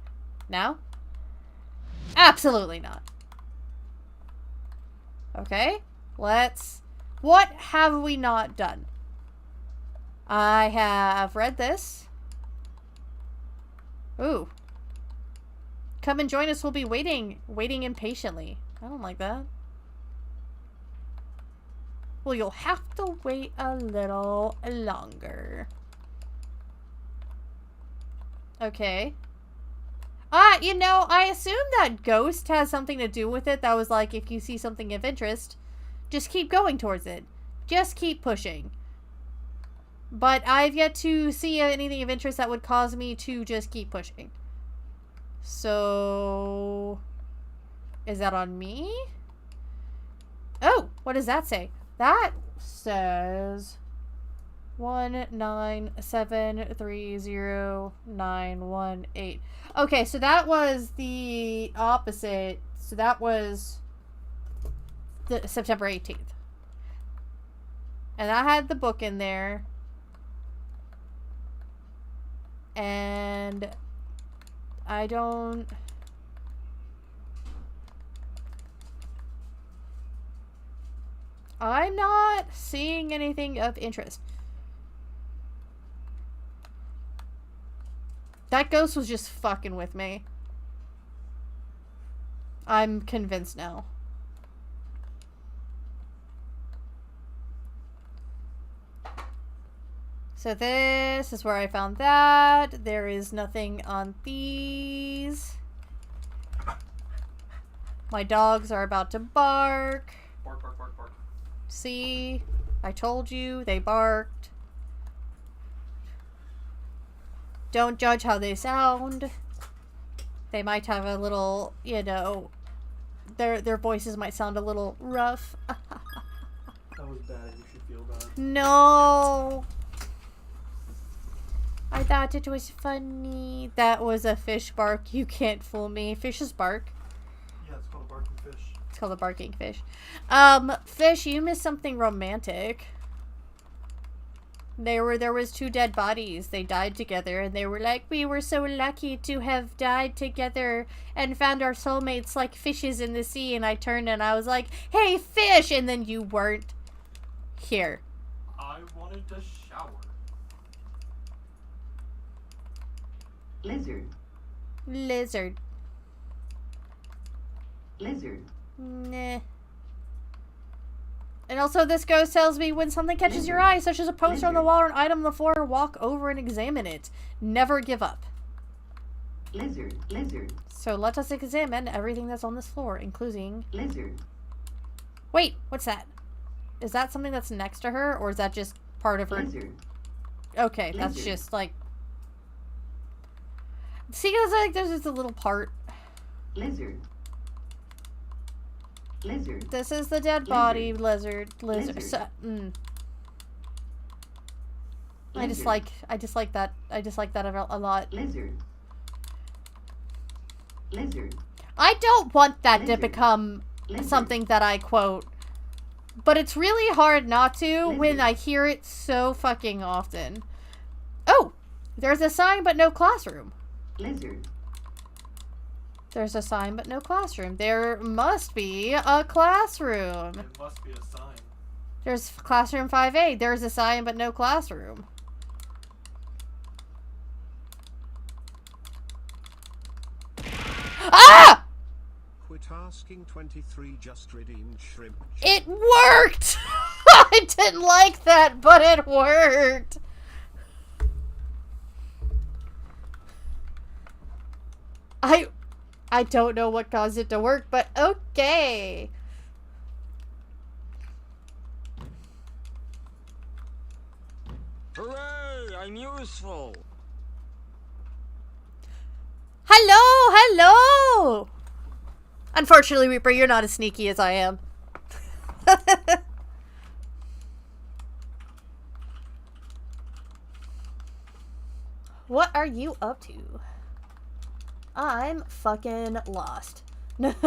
Now? Absolutely not. Okay, let's... What have we not done? I have read this. Ooh. Come and join us. We'll be waiting impatiently. I don't like that. Well, you'll have to wait a little longer. Okay. You know, I assume that ghost has something to do with it. That was like, if you see something of interest, just keep going towards it. Just keep pushing. But I've yet to see anything of interest that would cause me to just keep pushing. So... is that on me? Oh, what does that say? That says... 197309118. Okay, so that was the opposite. So that was the September 18th. And I had the book in there. And I don't... I'm not seeing anything of interest. That ghost was just fucking with me. I'm convinced now. So this is where I found that. There is nothing on these. My dogs are about to bark. Bark, bark, bark, bark. See? I told you, they barked. Don't judge how they sound. They might have a little, you know, their voices might sound a little rough. That was bad. You should feel bad. No. I thought it was funny. That was a fish bark. You can't fool me. Fishes bark. Yeah, it's called a barking fish. It's called a barking fish. Fish, you missed something romantic. There was 2 dead bodies. They died together, and they were like, we were so lucky to have died together and found our soulmates like fishes in the sea. And I turned and I was like, hey, fish! And then you weren't here. I wanted to shower. Lizard. Lizard. Lizard. Nah. And also, this ghost tells me when something catches your eye, such as a poster on the wall or an item on the floor, walk over and examine it. Never give up. Lizard. Lizard. So let us examine everything that's on this floor, including... Lizard. Wait, what's that? Is that something that's next to her, or is that just part of her... Lizard. Okay, that's Lizard. just, like... See, because, like, there's just a little part. Lizard. Lizard. This is the dead body, lizard. Lizard. So, I Lizard. dislike that a lot. Lizard. Lizard. I don't want that to Lizard. become Lizard. something that I quote. But it's really hard not to when Lizard. I hear it so fucking often. Oh! There's a sign but no classroom. Lizard. There's a sign but no classroom. There must be a classroom. It must be a sign. There's classroom 5A. There's a sign but no classroom. Ah! Quit asking 23 just redeemed shrimp. It worked! I didn't like that, but it worked. I don't know what caused it to work, but okay. Hooray! I'm useful! Hello, hello! Unfortunately, Reaper, you're not as sneaky as I am. What are you up to? I'm fucking lost. I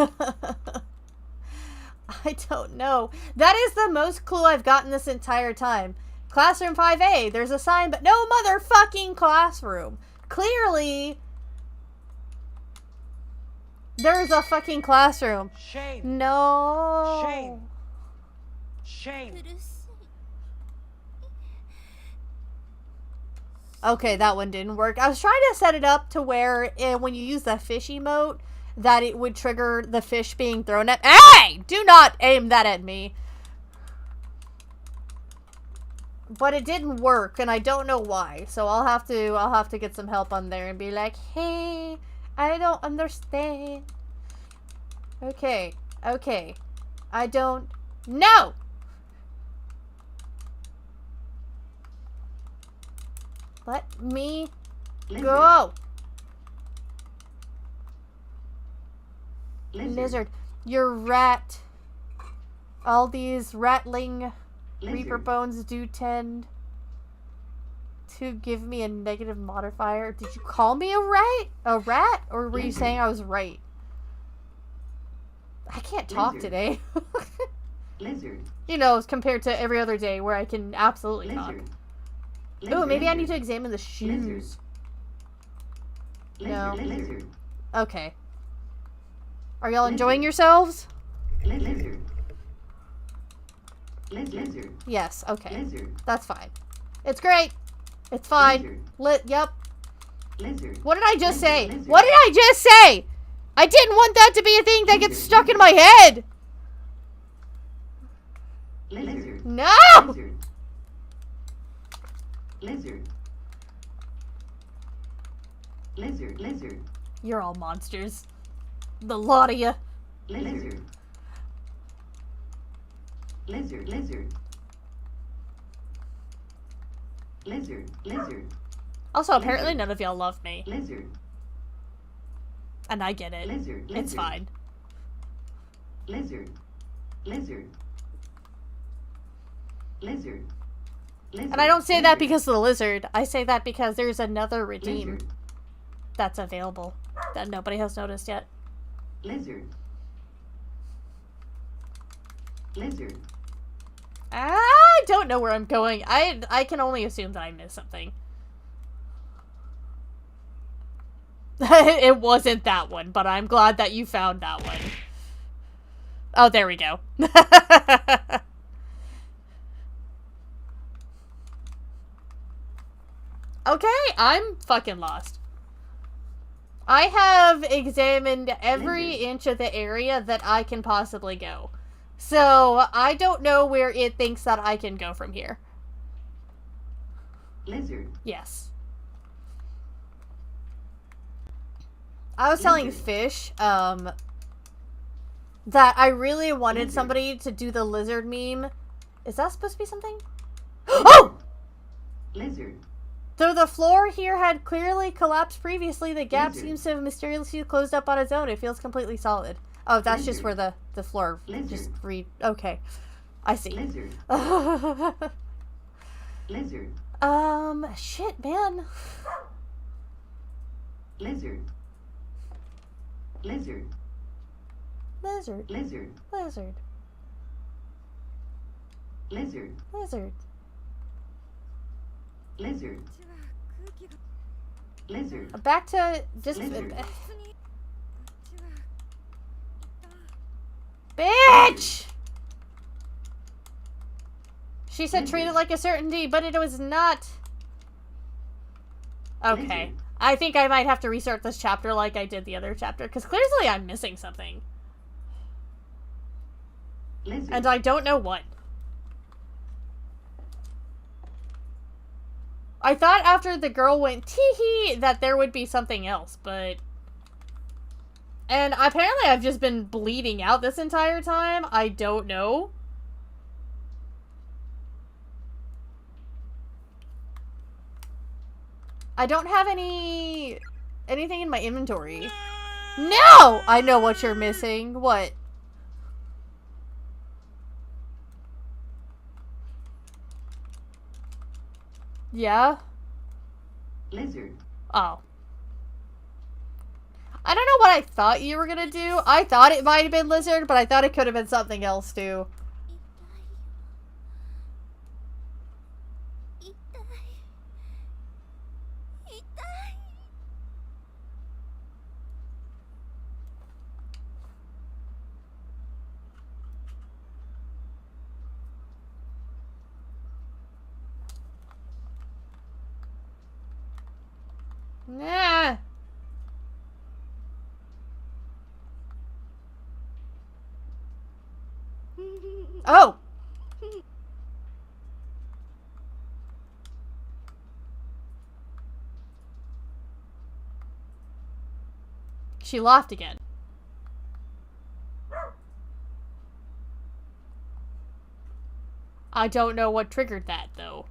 don't know. That is the most clue I've gotten this entire time. Classroom 5A. There's a sign, but no motherfucking classroom. Clearly, there's a fucking classroom. Shame! No. Shame! Shame! Okay, that one didn't work. I was trying to set it up to where when you use the fish emote, that it would trigger the fish being thrown at— Hey! Do not aim that at me. But it didn't work, and I don't know why. So I'll have to get some help on there and be like, hey, I don't understand. Okay, okay. I don't know. Let me Lizard. go. Lizard. Lizard. You're rat. All these rattling Lizard. Reaper bones do tend to give me a negative modifier. Did you call me a rat? A rat? Or were you Lizard. saying I was right? I can't talk Lizard. today. Lizard. You know, compared to every other day where I can absolutely talk. Lizard. Oh, maybe I Lizard. need to examine the shoes. No. Lizard. Lizard. Okay. Are y'all Lizard. enjoying yourselves? Lizard. Lizard. Yes, okay. Lizard. That's fine. It's great. It's fine. Lizard. Yep. Lizard. What did I just say? Lizard. What did I just say? I didn't want that to be a thing that gets stuck in my head. Lizard. No! Lizard. Lizard. Lizard. Lizard. You're all monsters. The lot of you. Lizard. Lizard. Lizard. Lizard. Lizard. Also, apparently none of y'all love me. Lizard. And I get it. Lizard. It's Lizard. fine. Lizard. Lizard. Lizard. Lizard. And I don't say that Lizard. because of the lizard. I say that because there's another redeem Lizard. that's available that nobody has noticed yet. Lizard. Lizard. I don't know where I'm going. I can only assume that I missed something. It wasn't that one, but I'm glad that you found that one. Oh, there we go. Okay, I'm fucking lost. I have examined every inch of the area that I can possibly go. So, I don't know where it thinks that I can go from here. Lizard. Yes. I was telling Fish, that I really wanted Lizard. somebody to do the lizard meme. Is that supposed to be something? Oh! Lizard. Though the floor here had clearly collapsed previously, the gap Lizard. seems to have mysteriously closed up on its own. It feels completely solid. Oh, that's just Lizard. where the floor just Lizard. Okay. I see. Lizard. Lizard. Shit, man. Lizard. Lizard. Lizard. Lizard. Lizard. Lizard. Lizard. Lizard. Lizard. Back to just... Lizard. Bitch! She said Lizard. treat it like a certainty, but it was not. Okay. Lizard. I think I might have to restart this chapter like I did the other chapter, because clearly I'm missing something. Lizard. And I don't know what. I thought after the girl went tee-hee that there would be something else, but... And apparently I've just been bleeding out this entire time. I don't know. I don't have anything in my inventory. No! I know what you're missing. What? Yeah? Lizard. Oh. I don't know what I thought you were gonna do. I thought it might have been lizard, but I thought it could have been something else too. Nah. Oh. She laughed again. I don't know what triggered that, though.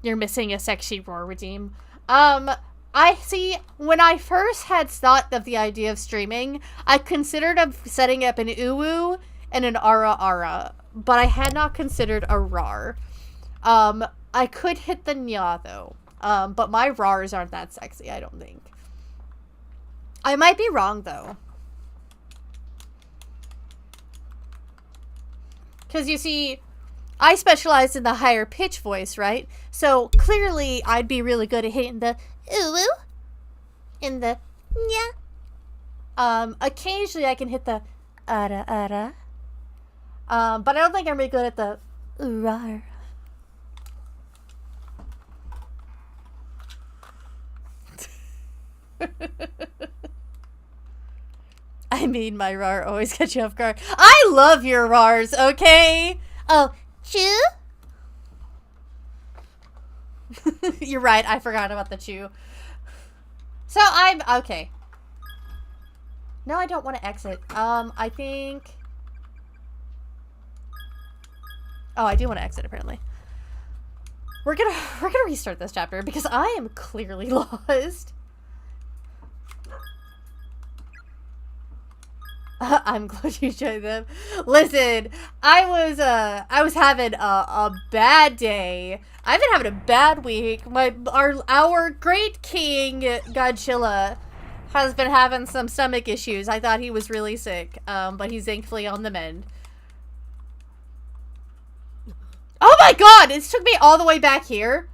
You're missing a sexy roar redeem. I see, when I first had thought of the idea of streaming, I considered setting up an uwu and an ara, but I had not considered a rar. I could hit the nya, though. But my rars aren't that sexy, I don't think. I might be wrong, though. Because you see, I specialize in the higher pitch voice, right? So clearly I'd be really good at hitting the ooh and the nya. Occasionally I can hit the ara. But I don't think I'm really good at the rar. I mean, my RAR always catch you off guard. I love your RARs, okay? Oh, chew? You're right, I forgot about the chew. So I'm, okay. No, I don't want to exit. I think... Oh, I do want to exit, apparently. We're gonna restart this chapter because I am clearly lost. I'm glad you enjoyed them. Listen, I was having a bad day. I've been having a bad week. Our great king Godzilla has been having some stomach issues. I thought he was really sick, but he's thankfully on the mend. Oh my god! It took me all the way back here.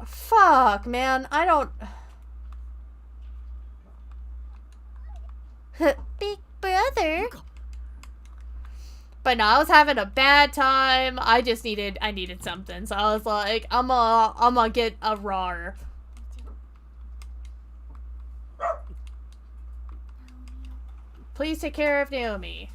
Fuck, man. I don't... Big brother. But no, I was having a bad time. I needed something. So I was like, I'm gonna get a RAR. Please take care of Naomi.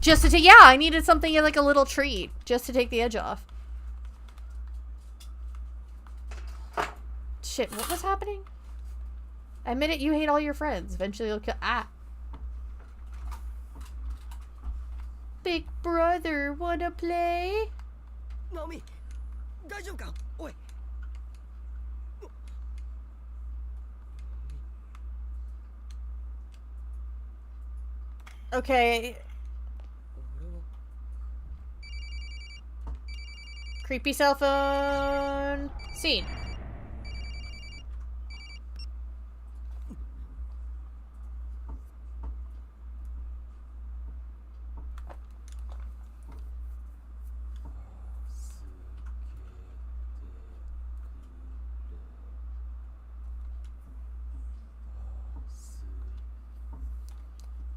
Just to take, yeah, I needed something like a little treat. Just to take the edge off. Shit, what was happening? Admit it, you hate all your friends. Eventually you'll kill- Ah. Big brother, wanna play? Naomi, 大丈夫か? Oi. Okay. Creepy cell phone. Scene.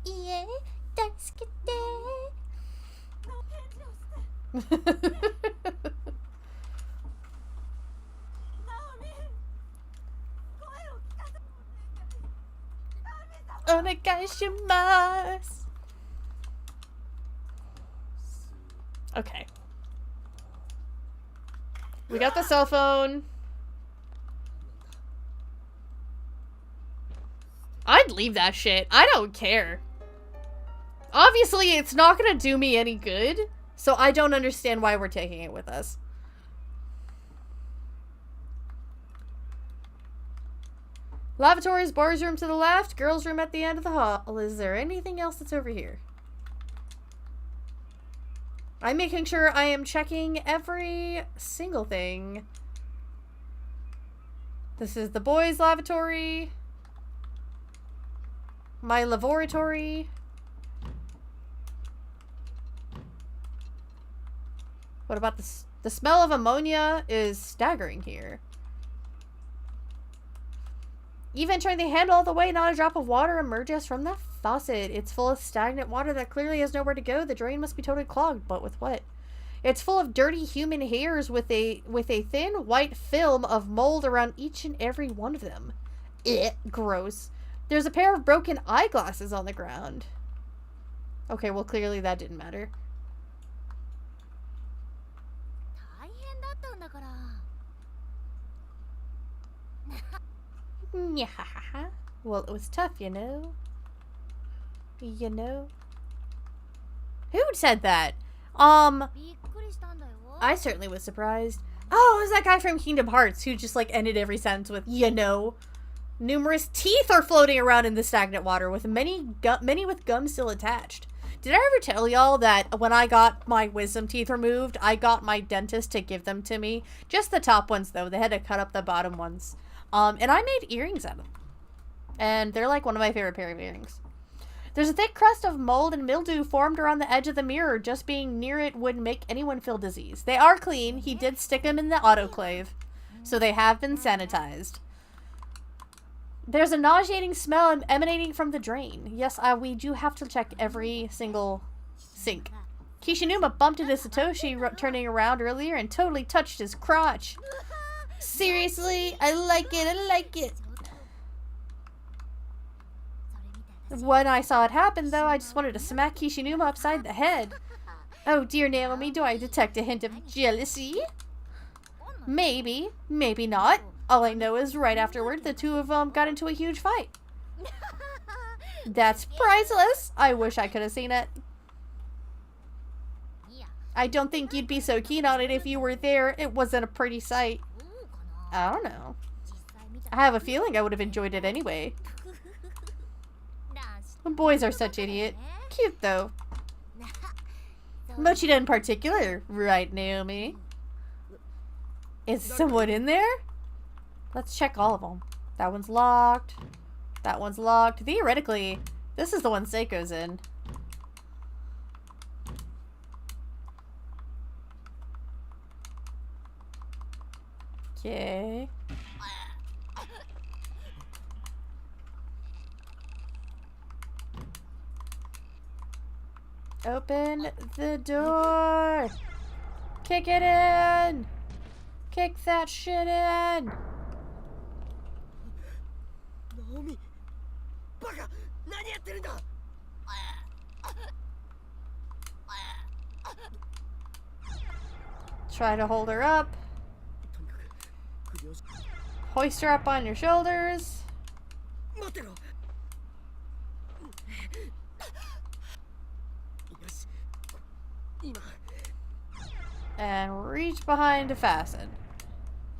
Yeah, that's good. Onegaishimasu. Okay. We got the cell phone. I'd leave that shit. I don't care. Obviously, it's not gonna do me any good, so I don't understand why we're taking it with us. Lavatories, boys' room to the left, girls' room at the end of the hall. Is there anything else that's over here? I'm making sure I am checking every single thing. This is the boys' lavatory. My laboratory. What about this? The smell of ammonia is staggering here. Even turning the handle all the way, not a drop of water emerges from the faucet. It's full of stagnant water that clearly has nowhere to go. The drain must be totally clogged, but with what? It's full of dirty human hairs with a thin white film of mold around each and every one of them. Gross. There's a pair of broken eyeglasses on the ground. Okay, well clearly that didn't matter. Well, it was tough, you know. You know. Who said that? I certainly was surprised. Oh, it was that guy from Kingdom Hearts who just like ended every sentence with you know. Numerous teeth are floating around in the stagnant water, with many with gums still attached. Did I ever tell y'all that when I got my wisdom teeth removed, I got my dentist to give them to me? Just the top ones, though. They had to cut up the bottom ones. And I made earrings out of them. And they're like one of my favorite pair of earrings. There's a thick crust of mold and mildew formed around the edge of the mirror. Just being near it would make anyone feel disease. They are clean. He did stick them in the autoclave. So they have been sanitized. There's a nauseating smell emanating from the drain. Yes, we do have to check every single sink. Kishinuma bumped into Satoshi turning around earlier and totally touched his crotch. Seriously? I like it. I like it. When I saw it happen, though, I just wanted to smack Kishinuma upside the head. Oh dear, Naomi, do I detect a hint of jealousy? Maybe. Maybe not. All I know is right afterward, the two of them got into a huge fight. That's priceless. I wish I could have seen it. I don't think you'd be so keen on it if you were there. It wasn't a pretty sight. I don't know. I have a feeling I would have enjoyed it anyway. Boys are such idiots. Cute, though. Mochida in particular. Right, Naomi? Is someone in there? Let's check all of them. That one's locked. That one's locked. Theoretically, this is the one Seiko's in. Okay. Open the door. Kick it in. Kick that shit in. Naomi! Baka! Nani yatteru nda? Try to hold her up. Hoist her up on your shoulders. Matero! And reach behind to fasten.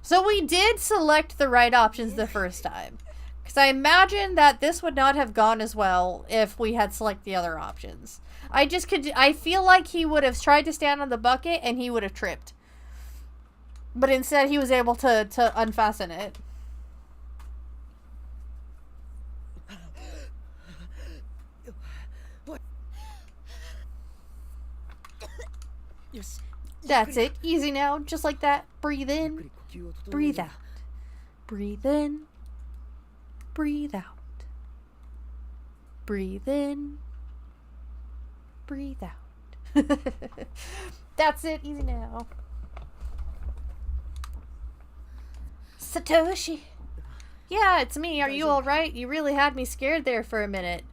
So we did select the right options the first time. Because I imagine that this would not have gone as well if we had selected the other options. I feel like he would have tried to stand on the bucket and he would have tripped. But instead he was able to unfasten it. That's it. Easy now. Just like that. Breathe in. Breathe out. Breathe in. Breathe out. Breathe in. Breathe out. That's it. Easy now. Satoshi. Yeah, it's me. Are you alright? You really had me scared there for a minute.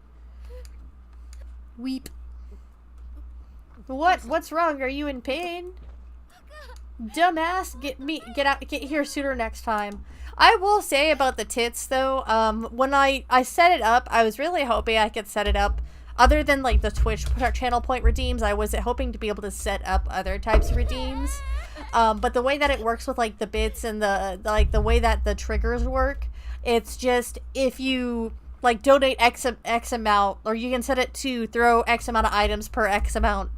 Weep. What? What's wrong? Are you in pain? Dumbass, get here sooner next time. I will say about the tits though, when I set it up, I was really hoping I could set it up other than like the Twitch channel point redeems. I was hoping to be able to set up other types of redeems. But the way that it works with like the bits and the way that the triggers work, it's just if you like donate X amount, or you can set it to throw X amount of items per X amount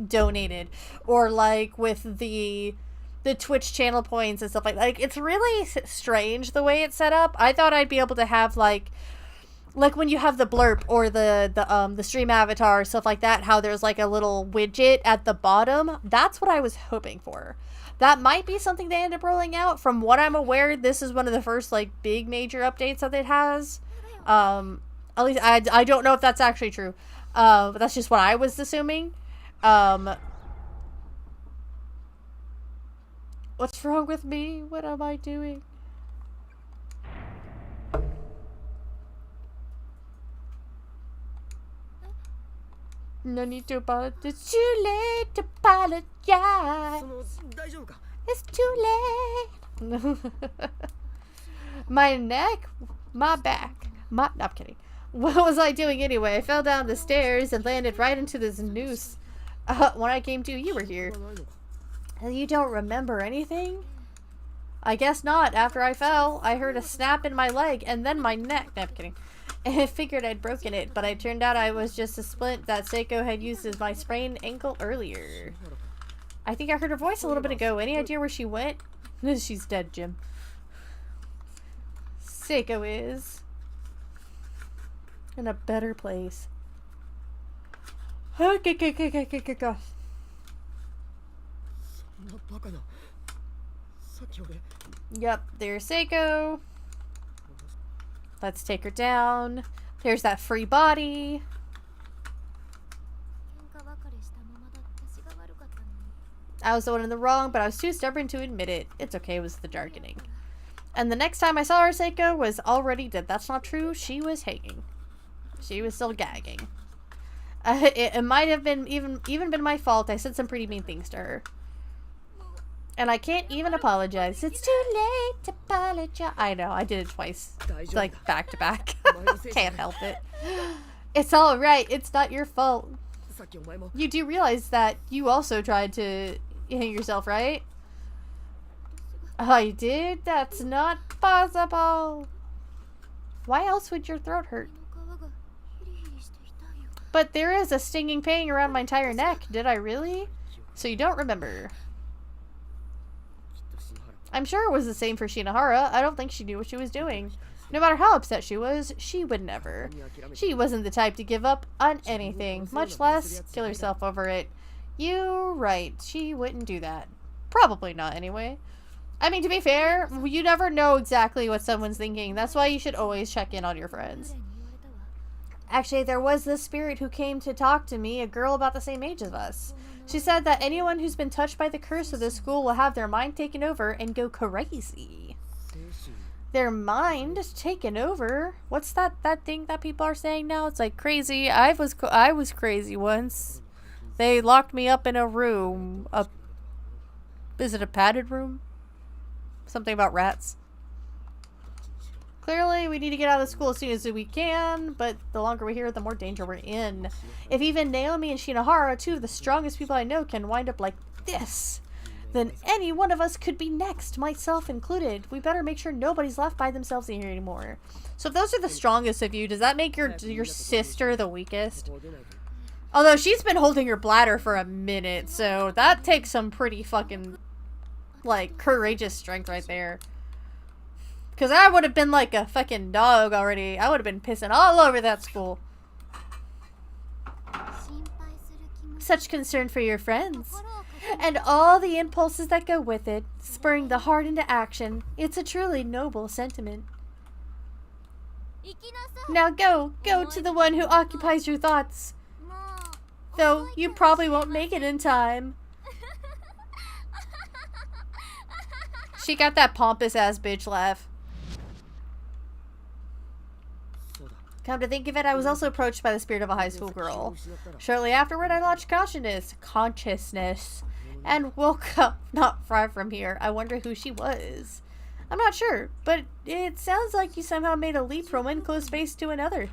donated, or like with the Twitch channel points and stuff like it's really strange the way it's set up. I thought I'd be able to have like when you have the blurb or the stream avatar, stuff like that, how there's like a little widget at the bottom. That's what I was hoping for. That might be something they end up rolling out. From what I'm aware, this is one of the first like big major updates that it has. At least I don't know if that's actually true. But that's just what I was assuming. What's wrong with me? What am I doing? No need to apologize. It's too late to apologize. It's too late. My neck, my back, no, I'm kidding. What was I doing anyway? I fell down the stairs and landed right into this noose. When I came to, you were here. You don't remember anything? I guess not. After I fell, I heard a snap in my leg and then my neck. No, I'm kidding. I figured I'd broken it, but it turned out I was just a splint that Seiko had used as my sprained ankle earlier. I think I heard her voice a little bit ago. Any idea where she went? She's dead, Jim. Seiko is. in a better place. Okay. そんなバカな。さっき俺。 Yep, there's Seiko. Let's take her down. There's that free body. 喧嘩ばかりしたままだ私が悪かったのに。 I was the one in the wrong, but I was too stubborn to admit it. It's okay, it was the darkening. And the next time I saw her, Seiko was already dead. That's not true. She was hanging. She was still gagging. It might have been even been my fault. I said some pretty mean things to her. And I can't even apologize. It's too late to apologize. I know, I did it twice. Like, back to back. Can't help it. It's alright. It's not your fault. さっきお前も。 You do realize that you also tried to hang yourself, right? Oh, you did? That's not possible. Why else would your throat hurt? この皮がヒリヒリして痛いよ。 But there is a stinging pain around my entire neck. Did I really? So you don't remember. きっと篠原。 I'm sure it was the same for Shinohara. I don't think she knew what she was doing. No matter how upset she was, she would never. She wasn't the type to give up on anything, much less kill herself over it. You're right. She wouldn't do that. Probably not, anyway. I mean, to be fair, you never know exactly what someone's thinking. That's why you should always check in on your friends. 彼に言われたわ。 Actually, there was this spirit who came to talk to me, a girl about the same age as us. She said that anyone who's been touched by the curse of this school will have their mind taken over and go crazy. 精神。 Their mind taken over? What's that thing that people are saying now? It's like crazy. I was crazy once. They locked me up in a room. Is it a padded room? Something about rats. Clearly, we need to get out of school as soon as we can, but the longer we're here, the more danger we're in. If even Naomi and Shinohara, two of the strongest people I know, can wind up like this, then any one of us could be next, myself included. We better make sure nobody's left by themselves in here anymore. So if those are the strongest of you, does that make your sister the weakest? こう出ないと。 Although she's been holding her bladder for a minute, so that takes some pretty fucking, like, courageous strength right there. Because I would have been like a fucking dog already. I would have been pissing all over that school. 心配する気持ち。 Such concern for your friends. 心をかけ And all the impulses that go with it, spurring the heart into action. It's a truly noble sentiment. 行きなさい。 Now go to the one who occupies your thoughts. もう。 Though you probably won't make it in time. She got that pompous ass bitch laugh. そうだ。 Come to think of it, I was also approached by the spirit of a high school girl. Shortly afterward, I lost consciousness, and woke up not far from here. I wonder who she was. I'm not sure, but it sounds like you somehow made a leap from one closed space to another.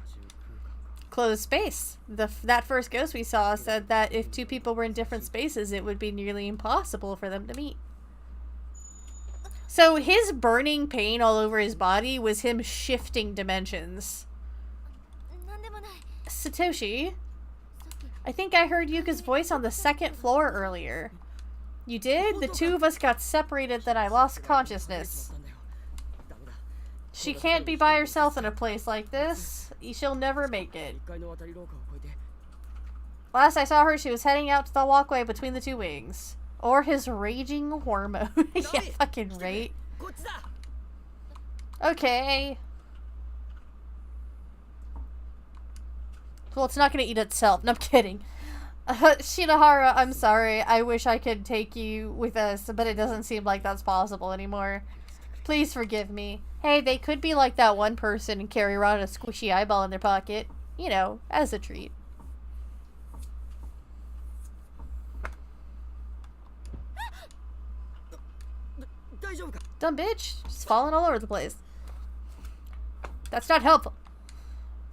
Closed space. That first ghost we saw said that if two people were in different spaces, it would be nearly impossible for them to meet. So his burning pain all over his body was him shifting dimensions. なんでもない。 Satoshi, さっき I think I heard Yuka's voice on the second floor earlier. You did? The two of us got separated, then I lost consciousness. ダメだ。 She can't be by herself in a place like this. She'll never make it. 1階の渡り廊下を越えて。 Last I saw her, she was heading out to the walkway between the two wings. Or his raging hormone. Yeah, fucking right. こっちだ。 Okay. Well, it's not gonna eat itself. No, I'm kidding. Shinohara, I'm sorry. I wish I could take you with us, but it doesn't seem like that's possible anymore. Please forgive me. Hey, they could be like that one person and carry around a squishy eyeball in their pocket. You know, as a treat. 大丈夫か。 Dumb bitch. Just falling all over the place. That's not helpful.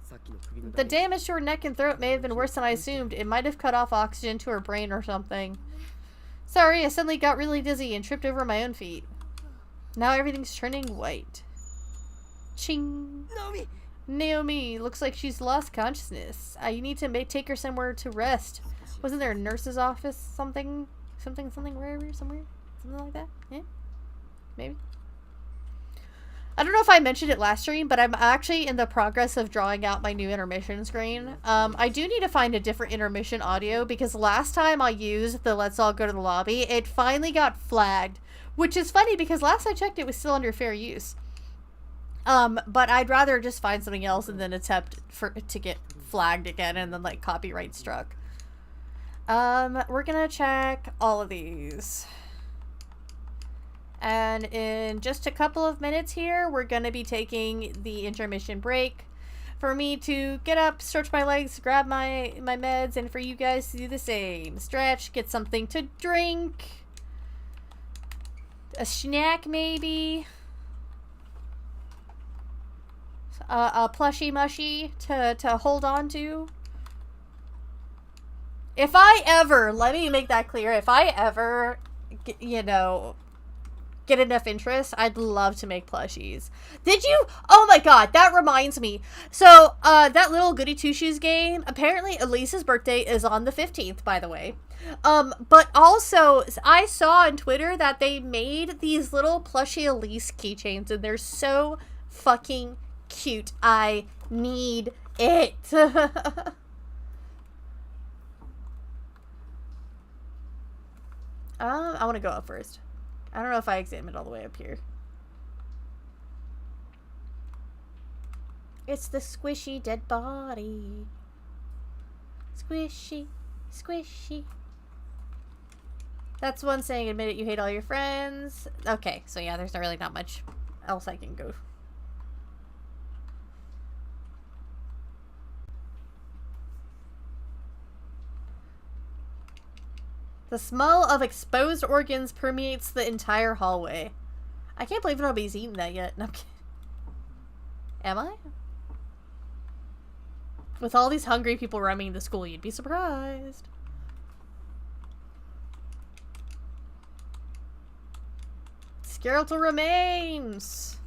さっきの首の The damage to her neck and throat may have been worse than I assumed. It might have cut off oxygen to her brain or something. Sorry, I suddenly got really dizzy and tripped over my own feet. Now everything's turning white. Ching. ナオミ。 Naomi, looks like she's lost consciousness. I need to take her somewhere to rest. Wasn't there a nurse's office? Something, wherever, somewhere? Something like that? Yeah? Maybe? I don't know if I mentioned it last stream, but I'm actually in the progress of drawing out my new intermission screen. I do need to find a different intermission audio because last time I used the Let's All Go to the Lobby, it finally got flagged, which is funny because last I checked it was still under fair use. But I'd rather just find something else and then attempt to get flagged again and then like copyright struck. We're gonna check all of these. And in just a couple of minutes here, we're going to be taking the intermission break for me to get up, stretch my legs, grab my meds, and for you guys to do the same. Stretch, get something to drink, a snack maybe, a plushy mushy to hold on to. If I ever, let me make that clear, if I ever, you know, get enough interest, I'd love to make plushies. Did you? Oh my god, that reminds me. So, that little Goody Two Shoes game, apparently Elise's birthday is on the 15th, by the way. But also, I saw on Twitter that they made these little plushie Elise keychains, and they're so fucking cute. I need it. I want to go up first. I don't know if I examined all the way up here. It's the squishy dead body. Squishy, squishy. That's one saying admit it, you hate all your friends. Okay, so yeah, there's really not much else I can go. The smell of exposed organs permeates the entire hallway. I can't believe nobody's eaten that yet. No, I'm kidding. Am I? With all these hungry people roaming the school, you'd be surprised. Skeletal remains!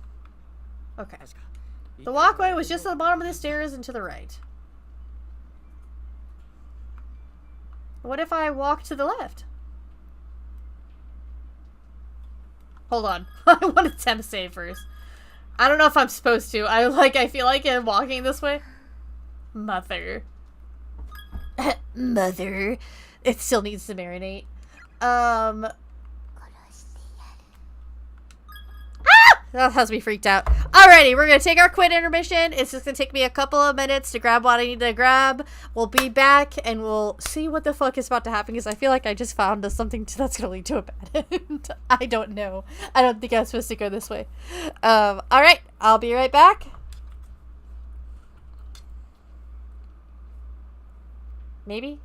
Okay. The walkway was just at the bottom of the stairs and to the right. What if I walk to the left? Hold on. I want to attempt save first. I don't know if I'm supposed to. I feel like I'm walking this way. Mother. Mother. It still needs to marinate. That has me freaked out. Alrighty, we're gonna take our quick intermission. It's just gonna take me a couple of minutes to grab what I need to grab. We'll be back and we'll see what the fuck is about to happen because I feel like I just found something that's gonna lead to a bad end. I don't know. I don't think I was supposed to go this way. Alright, I'll be right back. Maybe?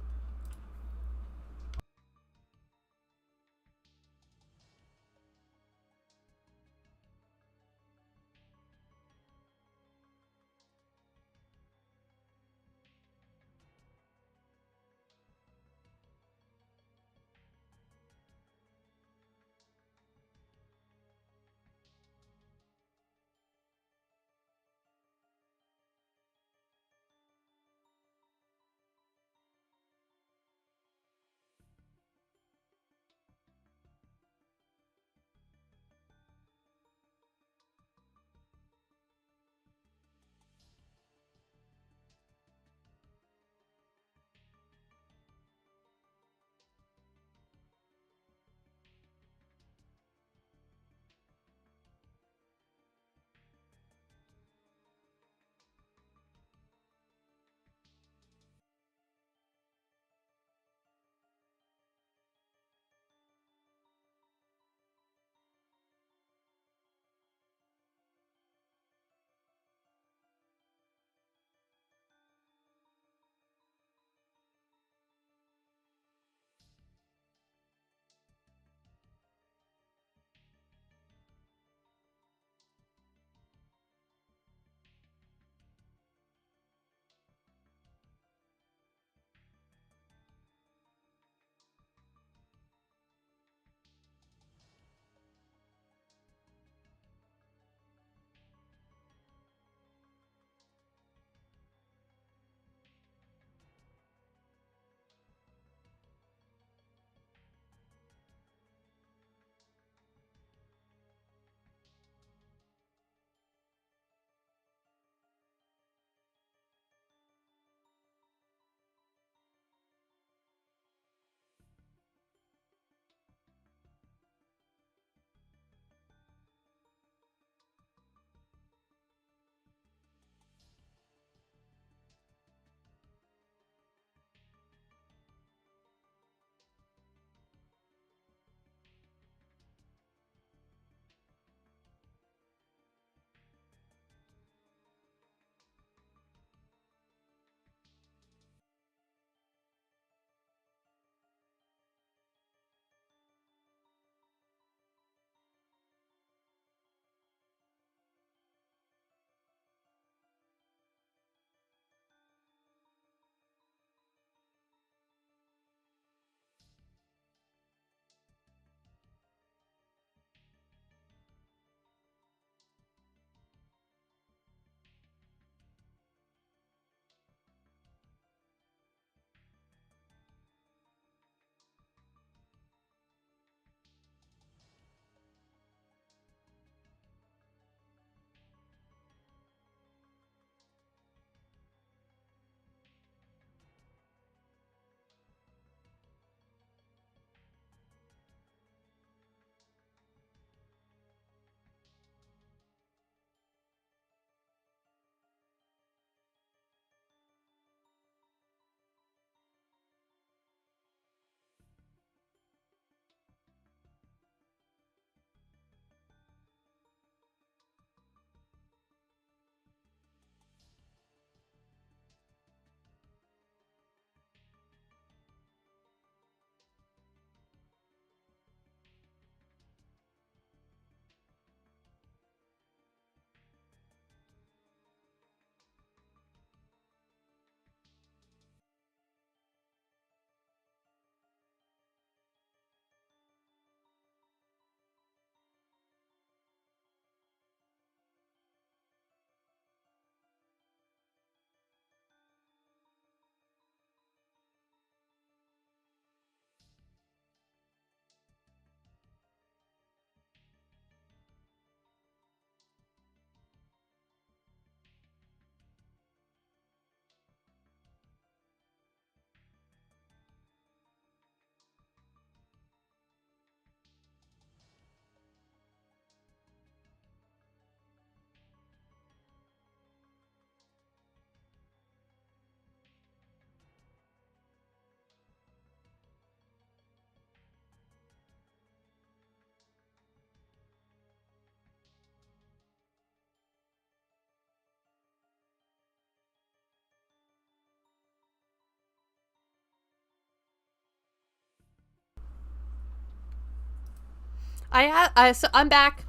So I'm back.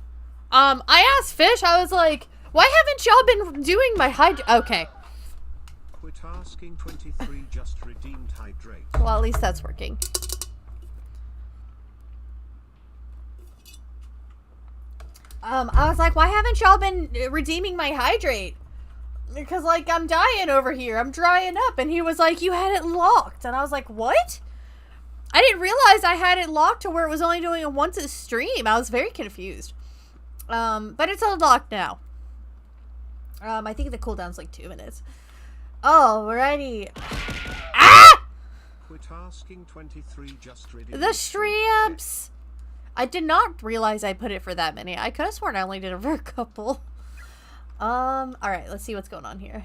I asked Fish, I was like, why haven't y'all been doing my okay. Quit asking 23 just redeemed hydrate. Well, at least that's working. I was like, why haven't y'all been redeeming my hydrate? Because, like, I'm dying over here. I'm drying up. And he was like, you had it locked. And I was like, what? I didn't realize I had it locked to where it was only doing it once a stream. I was very confused. But it's unlocked now. I think the cooldown's like 2 minutes. Alrighty. Ah! Quit asking 23 just redeemed. The streams! I did not realize I put it for that many. I could have sworn I only did it for a couple. Alright, let's see what's going on here.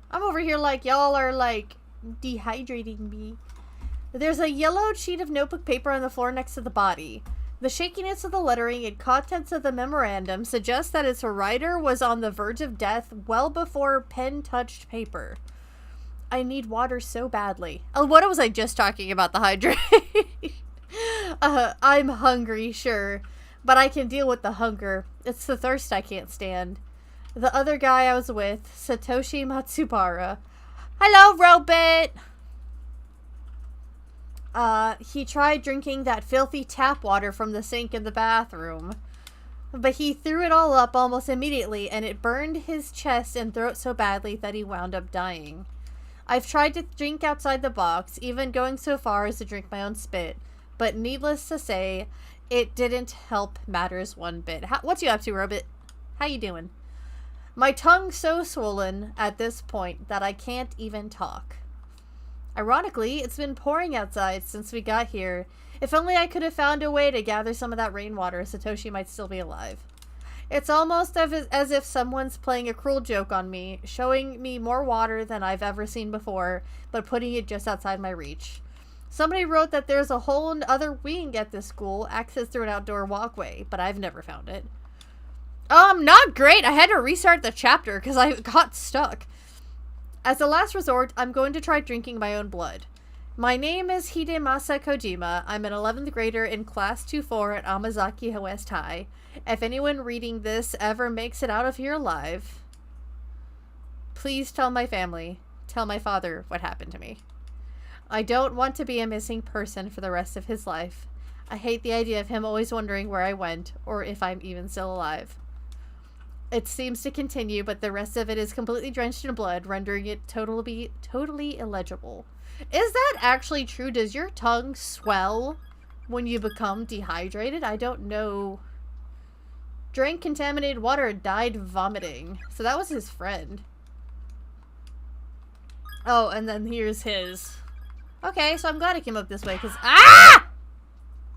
I'm over here like, y'all are like dehydrating me. There's a yellowed sheet of notebook paper on the floor next to the body. The shakiness of the lettering and contents of the memorandum suggest that its writer was on the verge of death well before pen touched paper. I need water so badly. Oh, what was I just talking about? The hydrate? I'm hungry, sure. But I can deal with the hunger. It's the thirst I can't stand. The other guy I was with, Satoshi Matsubara. Hello, Robot! He tried drinking that filthy tap water from the sink in the bathroom. But he threw it all up almost immediately, and it burned his chest and throat so badly that he wound up dying. I've tried to drink outside the box, even going so far as to drink my own spit. But needless to say, it didn't help matters one bit. What's you up to, Robot? How you doing? My tongue's so swollen at this point that I can't even talk. Ironically, it's been pouring outside since we got here. If only I could have found a way to gather some of that rainwater, Satoshi might still be alive. It's almost as if someone's playing a cruel joke on me, showing me more water than I've ever seen before, but putting it just outside my reach. Somebody wrote that there's a whole other wing at this school, access through an outdoor walkway, but I've never found it. Not great. I had to restart the chapter because I got stuck. As a last resort, I'm going to try drinking my own blood. My name is Hidemasa Kojima. I'm an 11th grader in Class 2-4 at Amazaki West High. If anyone reading this ever makes it out of here alive, please tell my family, tell my father what happened to me. I don't want to be a missing person for the rest of his life. I hate the idea of him always wondering where I went, or if I'm even still alive. It seems to continue, but the rest of it is completely drenched in blood, rendering it totally illegible. Is that actually true? Does your tongue swell when you become dehydrated? I don't know. Drank contaminated water, died vomiting. So that was his friend. Oh, and then here's his. Okay, so I'm glad I came up this way, because ah!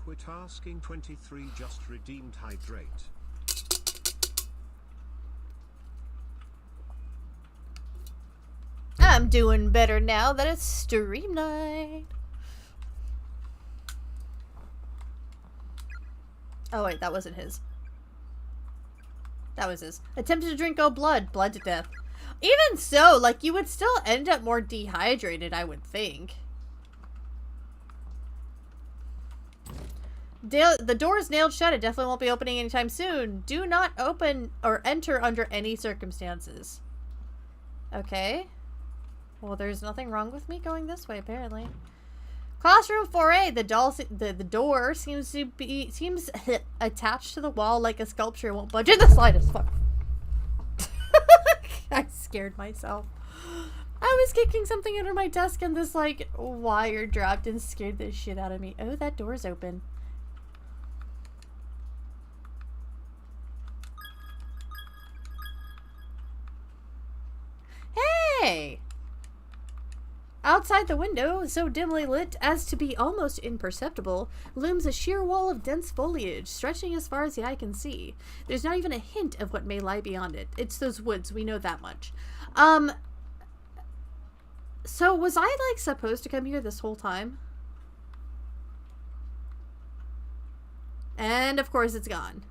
Quit asking 23 just redeemed hydrate. I'm doing better now that it's stream night. Oh wait, that wasn't his. That was his. Attempted to drink blood. Bled to death. Even so, like, you would still end up more dehydrated, I would think. The door is nailed shut. It definitely won't be opening anytime soon. Do not open or enter under any circumstances. Okay. Well, there's nothing wrong with me going this way, apparently. Classroom 4A. The door seems attached to the wall like a sculpture. It won't budge in the slightest. Fuck. I scared myself. I was kicking something under my desk and this, like, wire dropped and scared the shit out of me. Oh, that door's open. Hey! Outside the window, so dimly lit as to be almost imperceptible, looms a sheer wall of dense foliage, stretching as far as the eye can see. There's not even a hint of what may lie beyond it. It's those woods, we know that much. So was I, like, supposed to come here this whole time? And, of course, it's gone.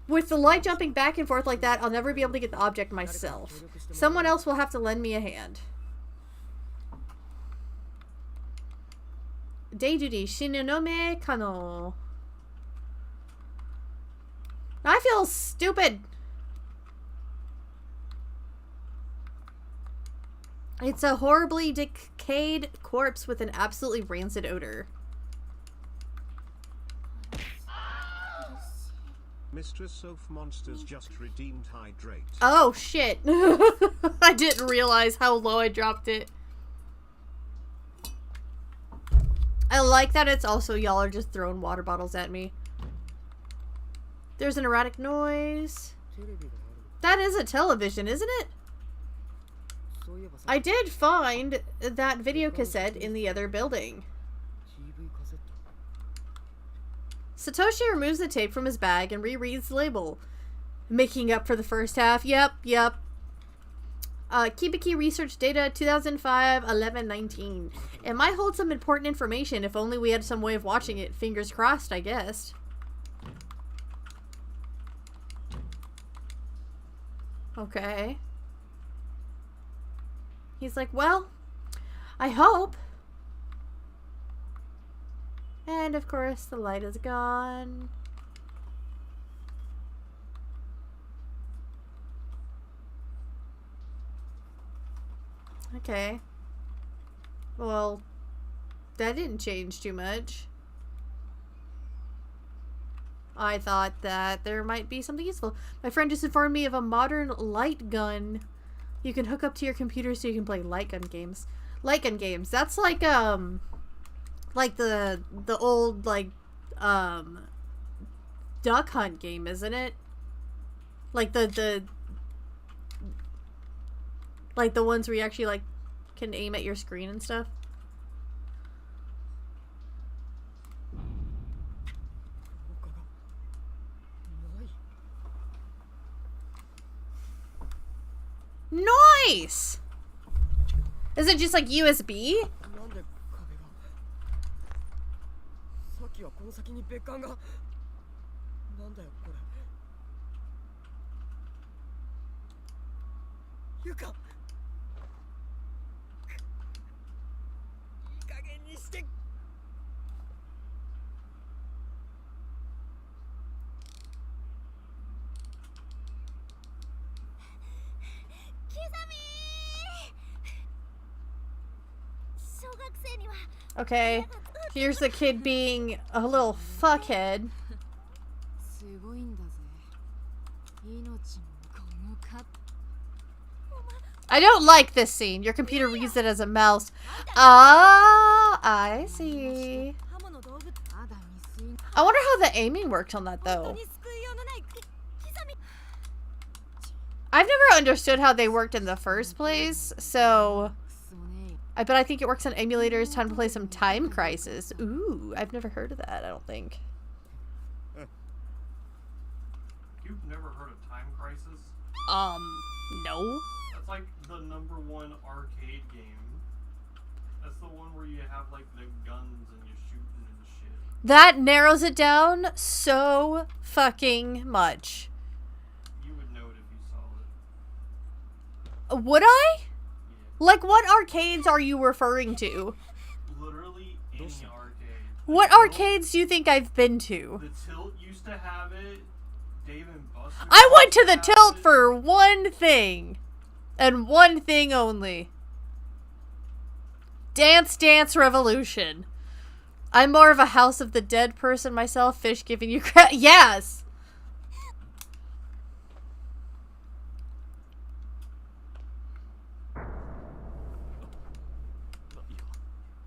With the light jumping back and forth like that, I'll never be able to get the object myself. Someone else will have to lend me a hand. Day duty. Shinonome Kano. I feel stupid. It's a horribly decayed corpse with an absolutely rancid odor. Mistress of Monsters just redeemed hydrate. Oh shit. I didn't realize how low I dropped it. I like that it's also y'all are just throwing water bottles at me. There's an erratic noise. テレビがある。 That is a television, isn't it? そういえばさ、 I did find that video cassette in the other building. TV カセット。 Satoshi removes the tape from his bag and rereads the label. Making up for the first half. Yep. Kibiki research data 2005-11-19. It might hold some important information if only we had some way of watching it. Fingers crossed, I guess. Okay. He's like, well, I hope. And of course, the light is gone. Okay. Well, that didn't change too much. I thought that there might be something useful. My friend just informed me of a modern light gun you can hook up to your computer so you can play light gun games. Light gun games. That's like the old duck hunt game, isn't it? Like the ones where you actually like can aim at your screen and stuff. Nice! Is it just like USB? なんで壁が。さっきはこの先に別館が。なんだよこれ。ゆか。いい加減にして。 Okay, here's the kid being a little fuckhead. すごいんだぜ。命もこのか。 I don't like this scene. Your computer reads it as a mouse. Ah, I see. 刃物道具まだ未遂。 I wonder how the aiming worked on that 本当 though. に救いようのない刻み。 I've never understood how they worked in the first place, so くそね。 I bet I think it works on emulators. Time to play some Time Crisis. Ooh, I've never heard of that, I don't think. You've never heard of Time Crisis? No. That's like the #1 arcade game. That's the one where you have like the guns and you're shooting and shit. That narrows it down so fucking much. You would know it if you saw it. Would I? Yeah. Like, what arcades are you referring to? Literally any arcade. What arcades do you think I've been to? The Tilt used to have it. Dave and Buster's I went to used the have Tilt it. for one thing. And one thing only. Dance Dance Revolution. I'm more of a House of the Dead person myself. Fish giving you crap. Yes!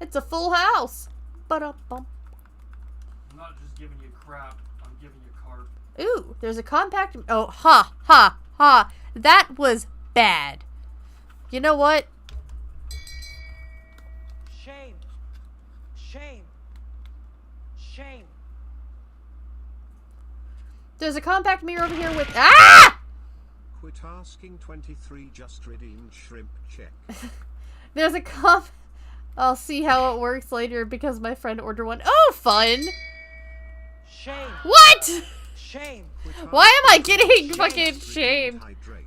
It's a full house. Ba-da-bum. I'm not just giving you crap, I'm giving you carp. Ooh, there's a compact. Oh, ha, ha, ha. That was bad. You know what? Shame. Shame. Shame. There's a compact mirror over here with. Ah! Quit asking 23 just redeemed shrimp check. There's a I'll see how it works later because my friend ordered one. Oh, fun! Shame. What? Shame. Quit Why am I asking getting 23 fucking just shamed? redeemed hydrate.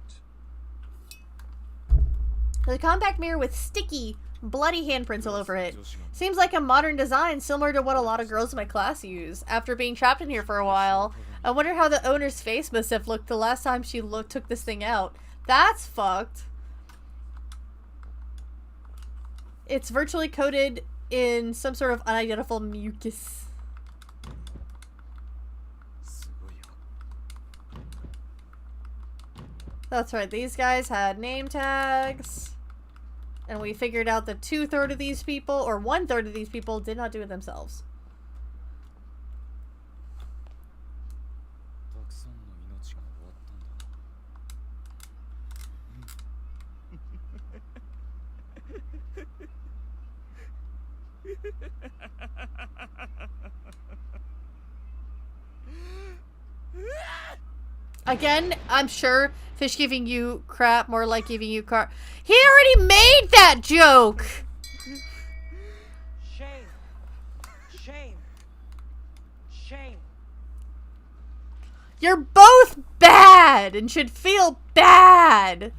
There's a compact mirror with sticky Bloody handprints all over it. Seems like a modern design, similar to what a lot of girls in my class use. After being trapped in here for a while, I wonder how the owner's face must have looked the last time she took this thing out. That's fucked. It's virtually coated in some sort of unidentifiable mucus. That's right, these guys had name tags. And we figured out that 2/3 of these people, or 1/3 of these people, did not do it themselves. Again, I'm sure fish giving you crap more like giving you car. He already made that joke! Shame. Shame. Shame. You're both bad and should feel bad.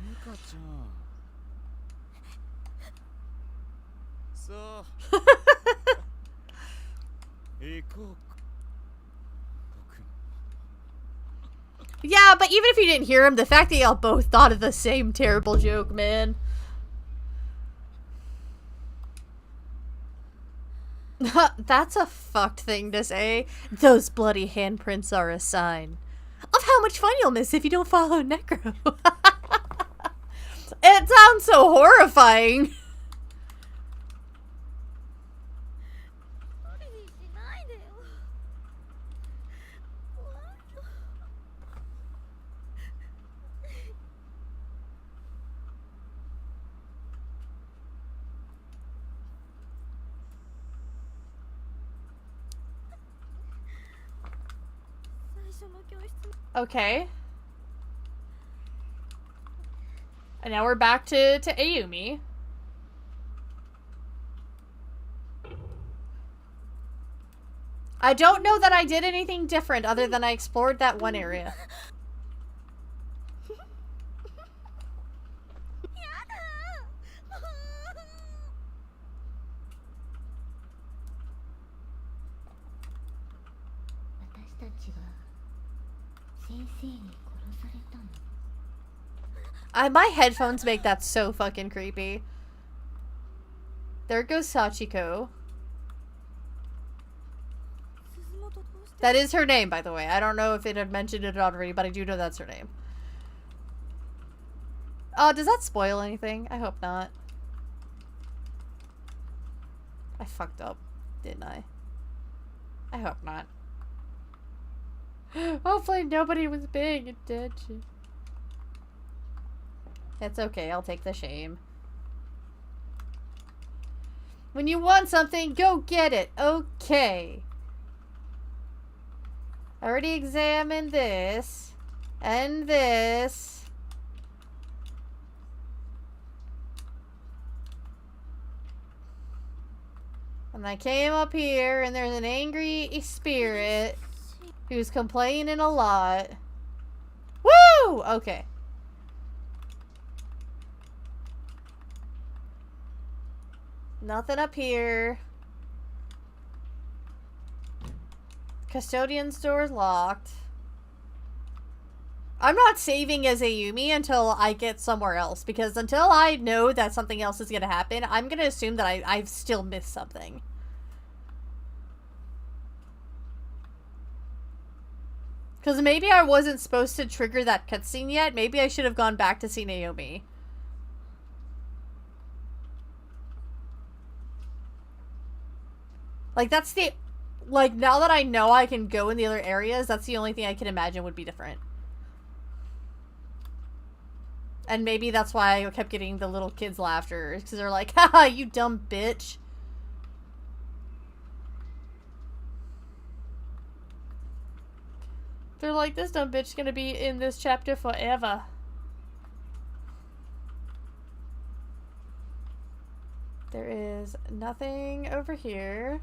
Yeah, but even if you didn't hear him, the fact that y'all both thought of the same terrible joke, man. That's a fucked thing to say. Those bloody handprints are a sign of how much fun you'll miss if you don't follow Necro. It sounds so horrifying. Okay. And now we're back to Ayumi. I don't know that I did anything different other than I explored that one area. My headphones make that so fucking creepy. There goes Sachiko. That is her name, by the way. I don't know if it had mentioned it already, but I do know that's her name. Oh, does that spoil anything? I hope not. I fucked up, didn't I? I hope not. Hopefully nobody was paying attention. It's okay, I'll take the shame. When you want something, go get it. Okay. I already examined this. And this. And I came up here and there's an angry spirit who's complaining a lot. Woo! Okay. Nothing up here. Custodian's door is locked. I'm not saving as Ayumi until I get somewhere else, because until I know that something else is going to happen, I'm going to assume that I've still missed something. Because maybe I wasn't supposed to trigger that cutscene yet. Maybe I should have gone back to see Naomi. Like, that's the... Like, now that I know I can go in the other areas, that's the only thing I can imagine would be different. And maybe that's why I kept getting the little kids' laughter. Because they're like, haha, you dumb bitch. They're like, this dumb bitch is gonna be in this chapter forever. There is nothing over here.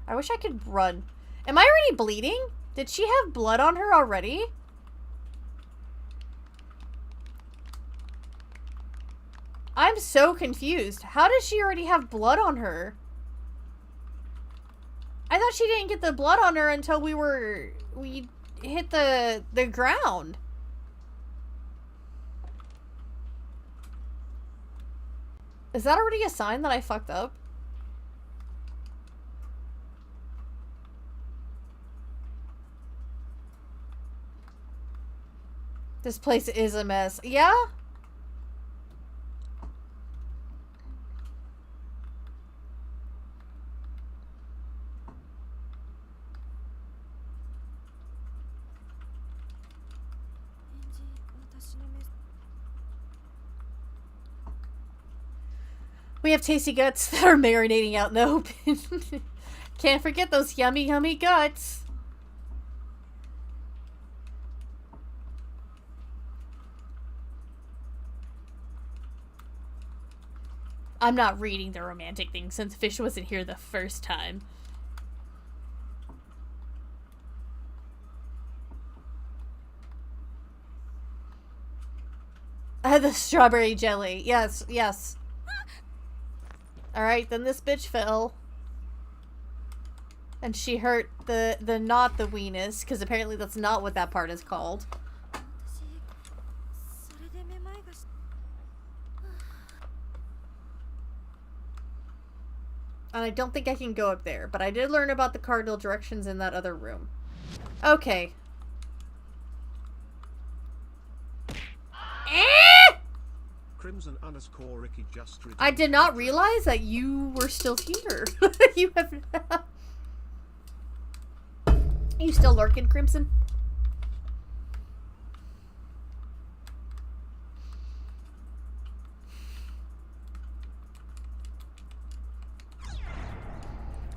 I wish I could run. Am I already bleeding? Did she have blood on her already? I'm so confused. How does she already have blood on her? I thought she didn't get the blood on her until we hit the ground. Is that already a sign that I fucked up? This place is a mess. Yeah? We have tasty guts that are marinating out in the open. Can't forget those yummy, yummy guts. I'm not reading the romantic thing since Fish wasn't here the first time. The strawberry jelly. Yes, yes. Alright, then this bitch fell. And she hurt the not the weenus, because apparently that's not what that part is called. And I don't think I can go up there, but I did learn about the cardinal directions in that other room. Okay. Crimson _ Ricky just I did not realize that you were still here. You have... You still lurking, Crimson?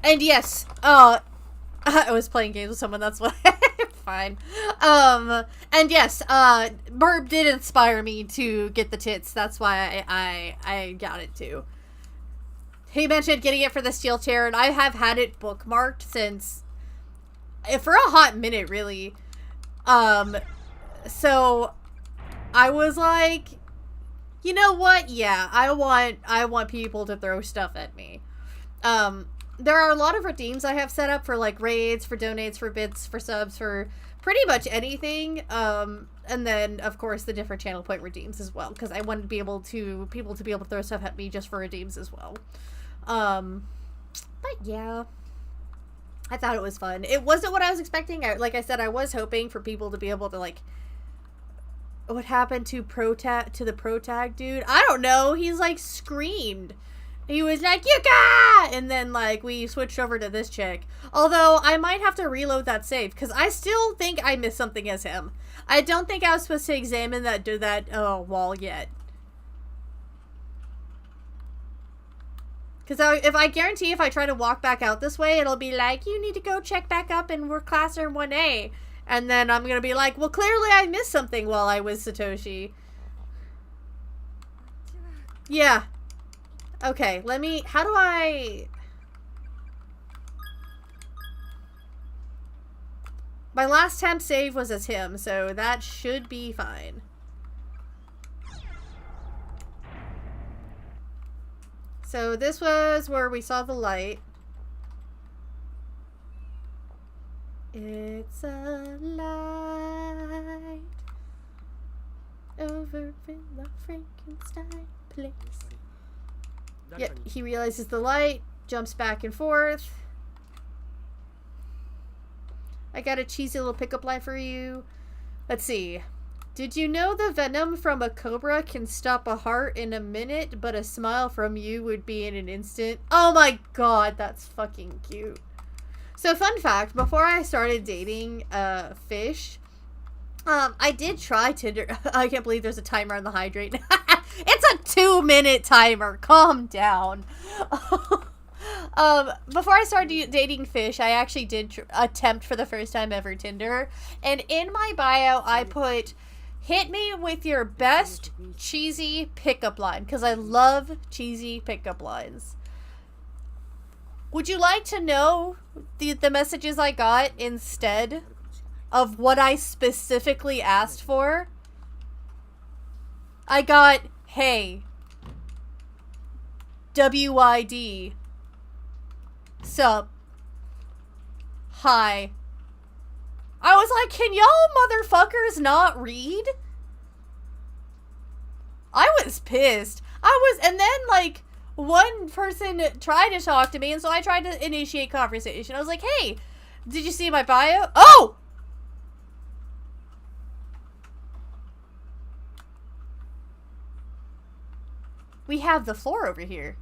And yes, I was playing games with someone, that's why. Fine. And yes, Burb did inspire me to get the tits. That's why I got it too. He mentioned getting it for the steel chair, and I have had it bookmarked since, for a hot minute, really. So I was like, you know what? Yeah, I want people to throw stuff at me. There are a lot of redeems I have set up for, like, raids, for donates, for bits, for subs, for pretty much anything. And then, of course, the different channel point redeems as well, because I wanted to be able to, people to be able to throw stuff at me just for redeems as well. But yeah, I thought it was fun. It wasn't what I was expecting. Like I said, I was hoping for people to be able to, like, what happened to the pro tag dude? I don't know. He's, like, screamed. He was like, Yuka! And then, like, we switched over to this chick. Although, I might have to reload that save, because I still think I missed something as him. I don't think I was supposed to examine that wall yet. Because if I guarantee if I try to walk back out this way, it'll be like, you need to go check back up in classroom 1A. And then I'm going to be like, well, clearly I missed something while I was Satoshi. Yeah. Okay, let me, how do I... My last temp save was as him, so that should be fine. So this was where we saw the light. It's a light over in the Frankenstein place. Yep, he realizes the light, jumps back and forth. I got a cheesy little pickup line for you. Let's see. Did you know the venom from a cobra can stop a heart in a minute, but a smile from you would be in an instant? Oh my god, that's fucking cute. So fun fact, before I started dating Fish, I did try Tinder. I can't believe there's a timer on the hydrate. It's a 2-minute timer. Calm down. Before I started dating Fish, I actually did attempt for the first time ever Tinder. And in my bio, I put, hit me with your best cheesy pickup line. Because I love cheesy pickup lines. Would you like to know the messages I got instead of what I specifically asked for? I got, hey, WID. Sup. Hi. I was like, can y'all motherfuckers not read? I was pissed. And then, like, one person tried to talk to me, and so I tried to initiate conversation. I was like, hey, did you see my bio? Oh! We have the floor over here.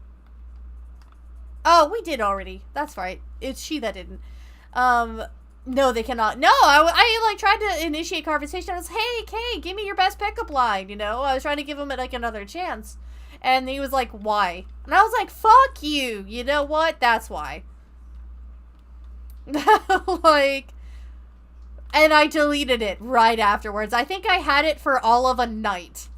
Oh, we did already. That's right. It's she that didn't. No, they cannot. No, I like tried to initiate conversation. I was, hey, Kay, give me your best pickup line, you know? I was trying to give him like another chance. And he was like, why? And I was like, fuck you. You know what? That's why. Like, and I deleted it right afterwards. I think I had it for all of a night.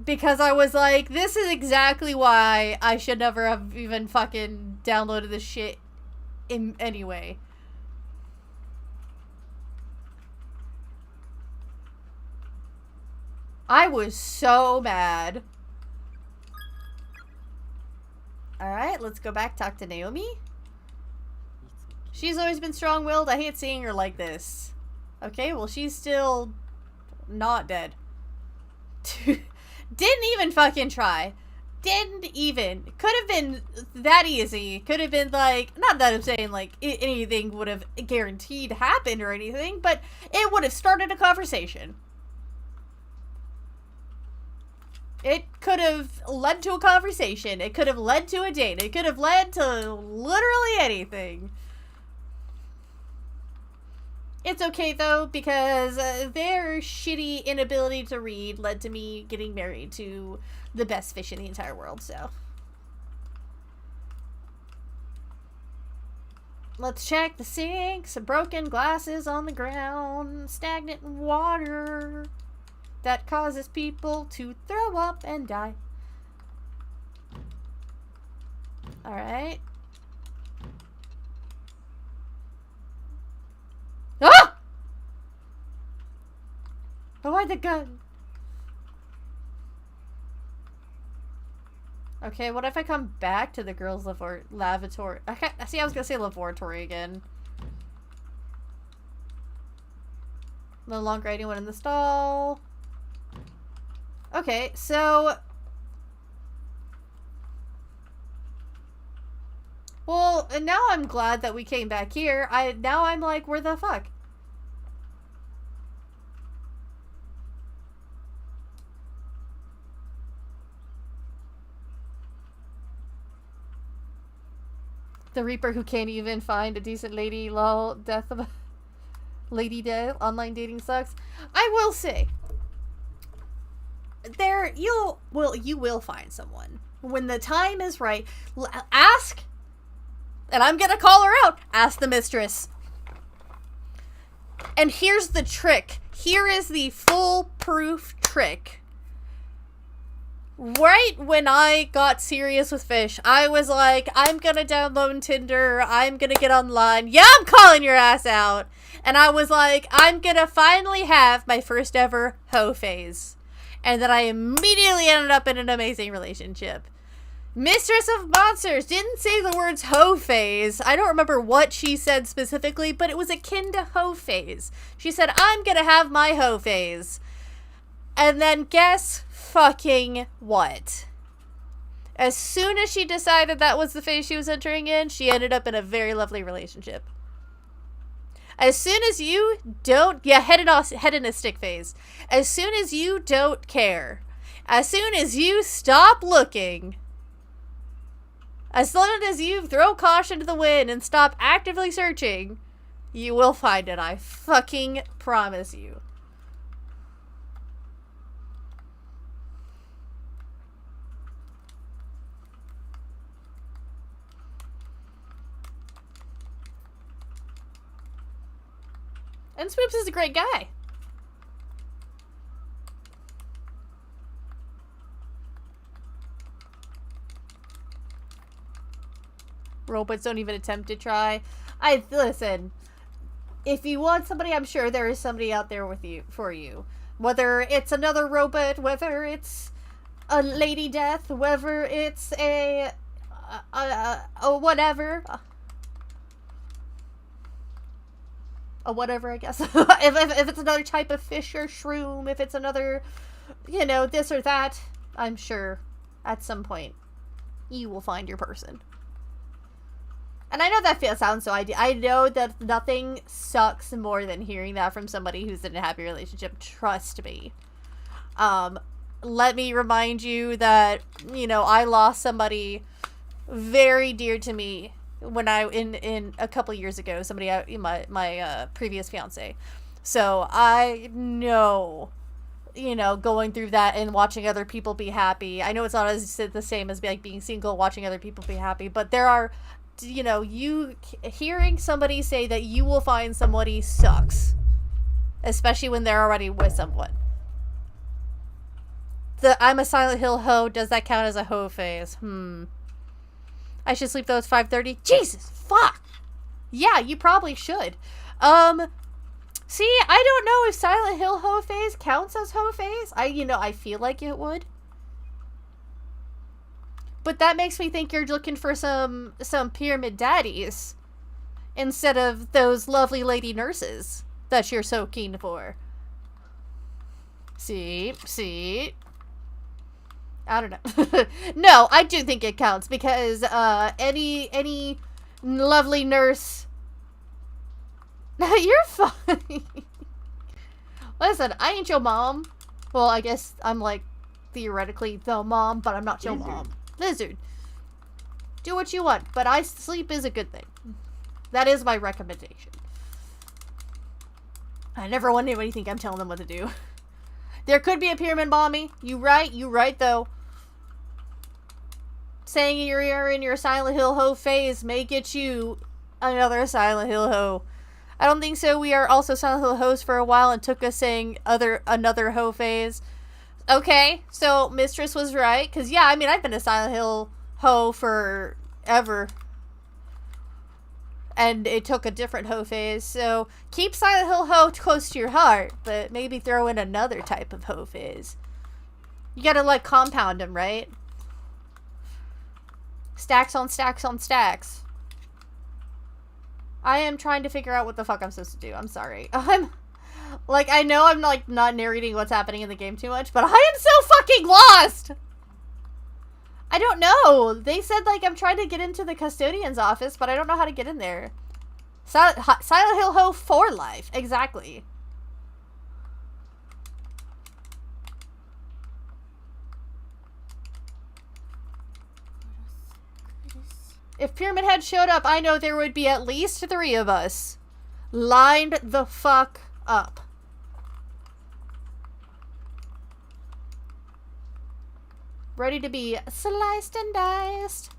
Because I was like, this is exactly why I should never have even fucking downloaded this shit anyway. I was so mad. Alright, let's go back, talk to Naomi. She's always been strong-willed. I hate seeing her like this. Okay, well, she's still not dead. Didn't even fucking try. Didn't even. Could have been that easy. Could have been like, not that I'm saying like anything would have guaranteed happened or anything, but it would have started a conversation. It could have led to a conversation. It could have led to a date. It could have led to literally anything. It's okay though, because their shitty inability to read led to me getting married to the best fish in the entire world, so. Let's check the sink. Some broken glasses on the ground. Stagnant water that causes people to throw up and die. Alright. Ah! Oh, why the gun? Okay, what if I come back to the girls' lavatory? Okay, see, I was gonna say laboratory again. No longer anyone in the stall. Okay, so... Well, and now I'm glad that we came back here. Now I'm like, where the fuck? The Reaper who can't even find a decent lady, lol, death of a lady death, online dating sucks. I will say, you will find someone. When the time is right, ask, and I'm gonna call her out, ask the mistress. And here's the trick. Here is the foolproof trick. Right when I got serious with fish, I was like, I'm gonna download Tinder, I'm gonna get online, yeah, I'm calling your ass out! And I was like, I'm gonna finally have my first ever hoe phase. And then I immediately ended up in an amazing relationship. Mistress of Monsters didn't say the words hoe phase. I don't remember what she said specifically, but it was akin to hoe phase. She said, I'm gonna have my hoe phase. And then guess fucking what? As soon as she decided that was the phase she was entering in, she ended up in a very lovely relationship. As soon as you don't, head in a stick phase. As soon as you don't care, as soon as you stop looking, as long as you throw caution to the wind and stop actively searching, you will find it. I fucking promise you. And Swoops is a great guy. Robots don't even attempt to try. Listen. If you want somebody, I'm sure there is somebody out there with you for you. Whether it's another robot, whether it's a lady death, whether it's a whatever. A whatever, I guess. if it's another type of fish or shroom, if it's another, you know, this or that, I'm sure at some point you will find your person. And I know that sounds so ideal. I know that nothing sucks more than hearing that from somebody who's in a happy relationship. Trust me. Let me remind you that, you know, I lost somebody very dear to me when in a couple years ago, somebody, my previous fiance. So I know, you know, going through that and watching other people be happy. I know it's not as the same as like being single, watching other people be happy, but there are, you know, hearing somebody say that you will find somebody sucks, especially when they're already with someone. I'm a Silent Hill hoe. Does that count as a hoe phase? I should sleep though. It's 5:30. Jesus, fuck. Yeah, you probably should. See, I don't know if Silent Hill hoe phase counts as hoe phase. I feel like it would. But that makes me think you're looking for some pyramid daddies instead of those lovely lady nurses that you're so keen for. See? I don't know. No, I do think it counts because any lovely nurse. You're funny. Listen, I ain't your mom. Well, I guess I'm like theoretically the mom, but I'm not your mom. Lizard. Do what you want, but sleep is a good thing. That is my recommendation. I never want anybody to think I'm telling them what to do. There could be a pyramid mommy. You right though. Saying you're in your Silent Hill hoe phase may get you another Silent Hill hoe. I don't think so. We are also Silent Hill hoes for a while and took us saying another hoe phase. Okay, so Mistress was right. Because, yeah, I mean, I've been a Silent Hill hoe forever. And it took a different hoe phase. So, keep Silent Hill hoe close to your heart. But maybe throw in another type of hoe phase. You gotta, like, compound them, right? Stacks on stacks on stacks. I am trying to figure out what the fuck I'm supposed to do. I'm sorry. I know I'm, like, not narrating what's happening in the game too much, but I am so fucking lost! I don't know. They said, like, I'm trying to get into the custodian's office, but I don't know how to get in there. Silent Hill Ho for life. Exactly. If Pyramid Head showed up, I know there would be at least 3 of us. Lined the fuck up. Ready to be sliced and diced.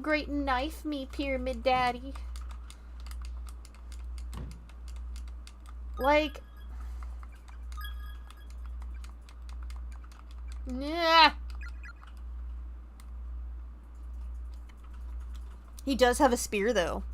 Great knife me, Pyramid Daddy. Like... yeah. He does have a spear, though.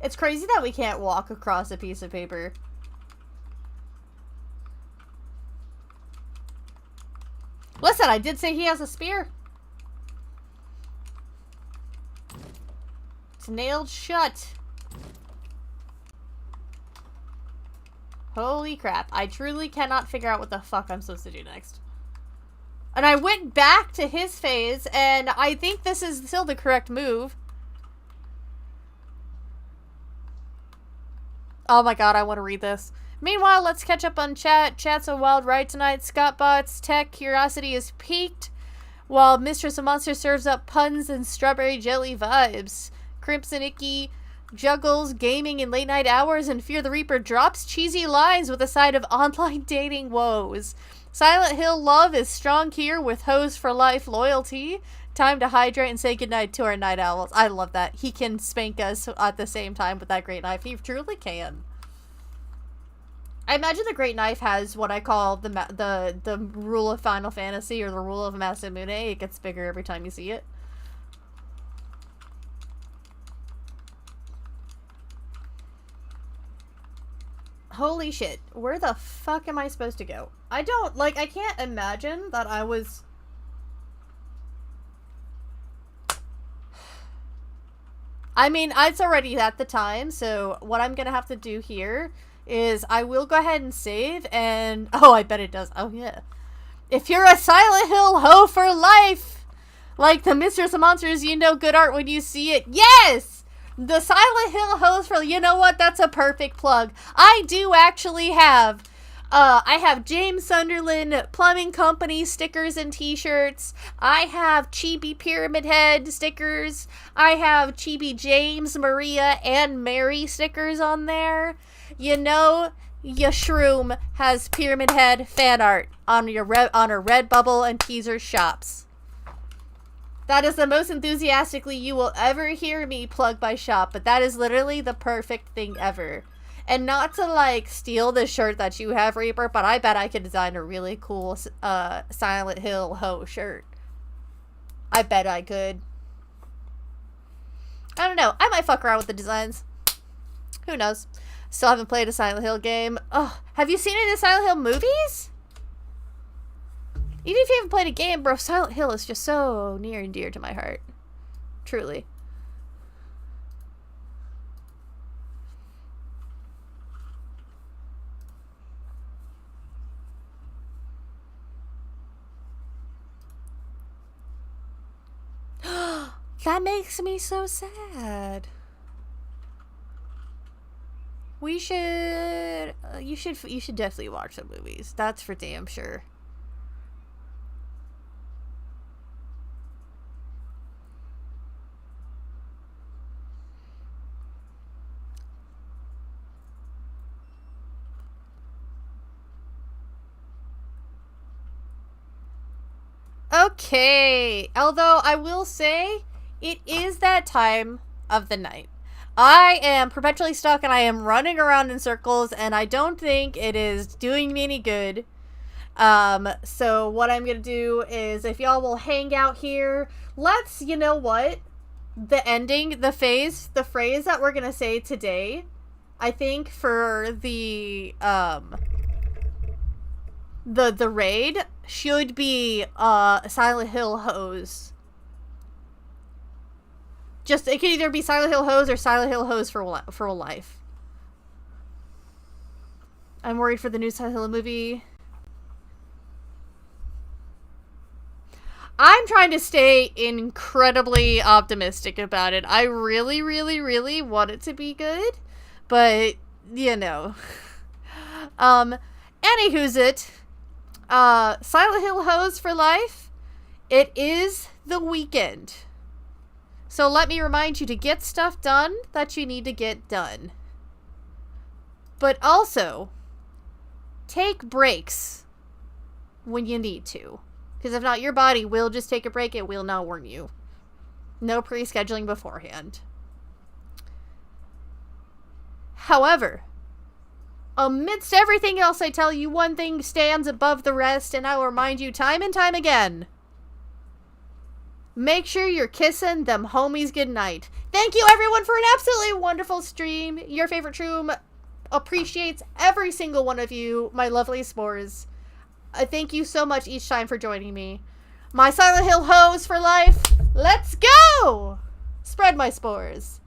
It's crazy that we can't walk across a piece of paper. Listen, I did say he has a spear. It's nailed shut. Holy crap. I truly cannot figure out what the fuck I'm supposed to do next. And I went back to his phase, and I think this is still the correct move. Oh my god, I want to read this. Meanwhile, let's catch up on chat. Chat's a wild ride tonight. Scottbot's tech curiosity is peaked, while Mistress of Monsters serves up puns and strawberry jelly vibes. Crimson Icky juggles gaming in late night hours, and Fear the Reaper drops cheesy lines with a side of online dating woes. Silent Hill love is strong here with hoes for life loyalty. Time to hydrate and say goodnight to our night owls. I love that. He can spank us at the same time with that great knife. He truly can. I imagine the Great Knife has what I call the rule of Final Fantasy, or the rule of Masamune. It gets bigger every time you see it. Holy shit. Where the fuck am I supposed to go? I can't imagine that I was... I mean, it's already at the time, so what I'm gonna have to do here is I will go ahead and save, and... Oh, I bet it does. Oh, yeah. If you're a Silent Hill hoe for life, like the Mistress of Monsters, you know good art when you see it. Yes! The Silent Hill hoes for... You know what? That's a perfect plug. I do actually have... I have James Sunderland Plumbing Company stickers and t-shirts. I have Chibi Pyramid Head stickers. I have Chibi James, Maria, and Mary stickers on there. You know, your shroom has Pyramid Head fan art on her Redbubble and teaser shops. That is the most enthusiastically you will ever hear me plug my shop, but that is literally the perfect thing ever. And not to, like, steal the shirt that you have, Reaper, but I bet I could design a really cool Silent Hill hoe shirt. I bet I could. I don't know. I might fuck around with the designs. Who knows? Still haven't played a Silent Hill game. Oh, have you seen any of the Silent Hill movies? Even if you haven't played a game, bro, Silent Hill is just so near and dear to my heart. Truly. That makes me so sad. We should... you should definitely watch the movies. That's for damn sure. Okay, although I will say, it is that time of the night. I am perpetually stuck and I am running around in circles and I don't think it is doing me any good. So what I'm gonna do is, if y'all will hang out here, let's, you know what? The ending, the phrase that we're gonna say today, I think for the raid should be Silent Hill Hose. Just, it could either be Silent Hill Hose or Silent Hill Hose for life. I'm worried for the new Silent Hill movie. I'm trying to stay incredibly optimistic about it. I really, really, really want it to be good. But, you know. Anywho's it. Silent Hill Hose for life. It is the weekend. So let me remind you to get stuff done that you need to get done. But also, take breaks when you need to. Because if not, your body will just take a break. It will not warn you. No pre-scheduling beforehand. However, amidst everything else I tell you, one thing stands above the rest, and I will remind you time and time again. Make sure you're kissing them homies goodnight. Thank you everyone for an absolutely wonderful stream. Your favorite shroom appreciates every single one of you, my lovely spores. Thank you so much each time for joining me. My Silent Hill hoes for life. Let's go! Spread my spores.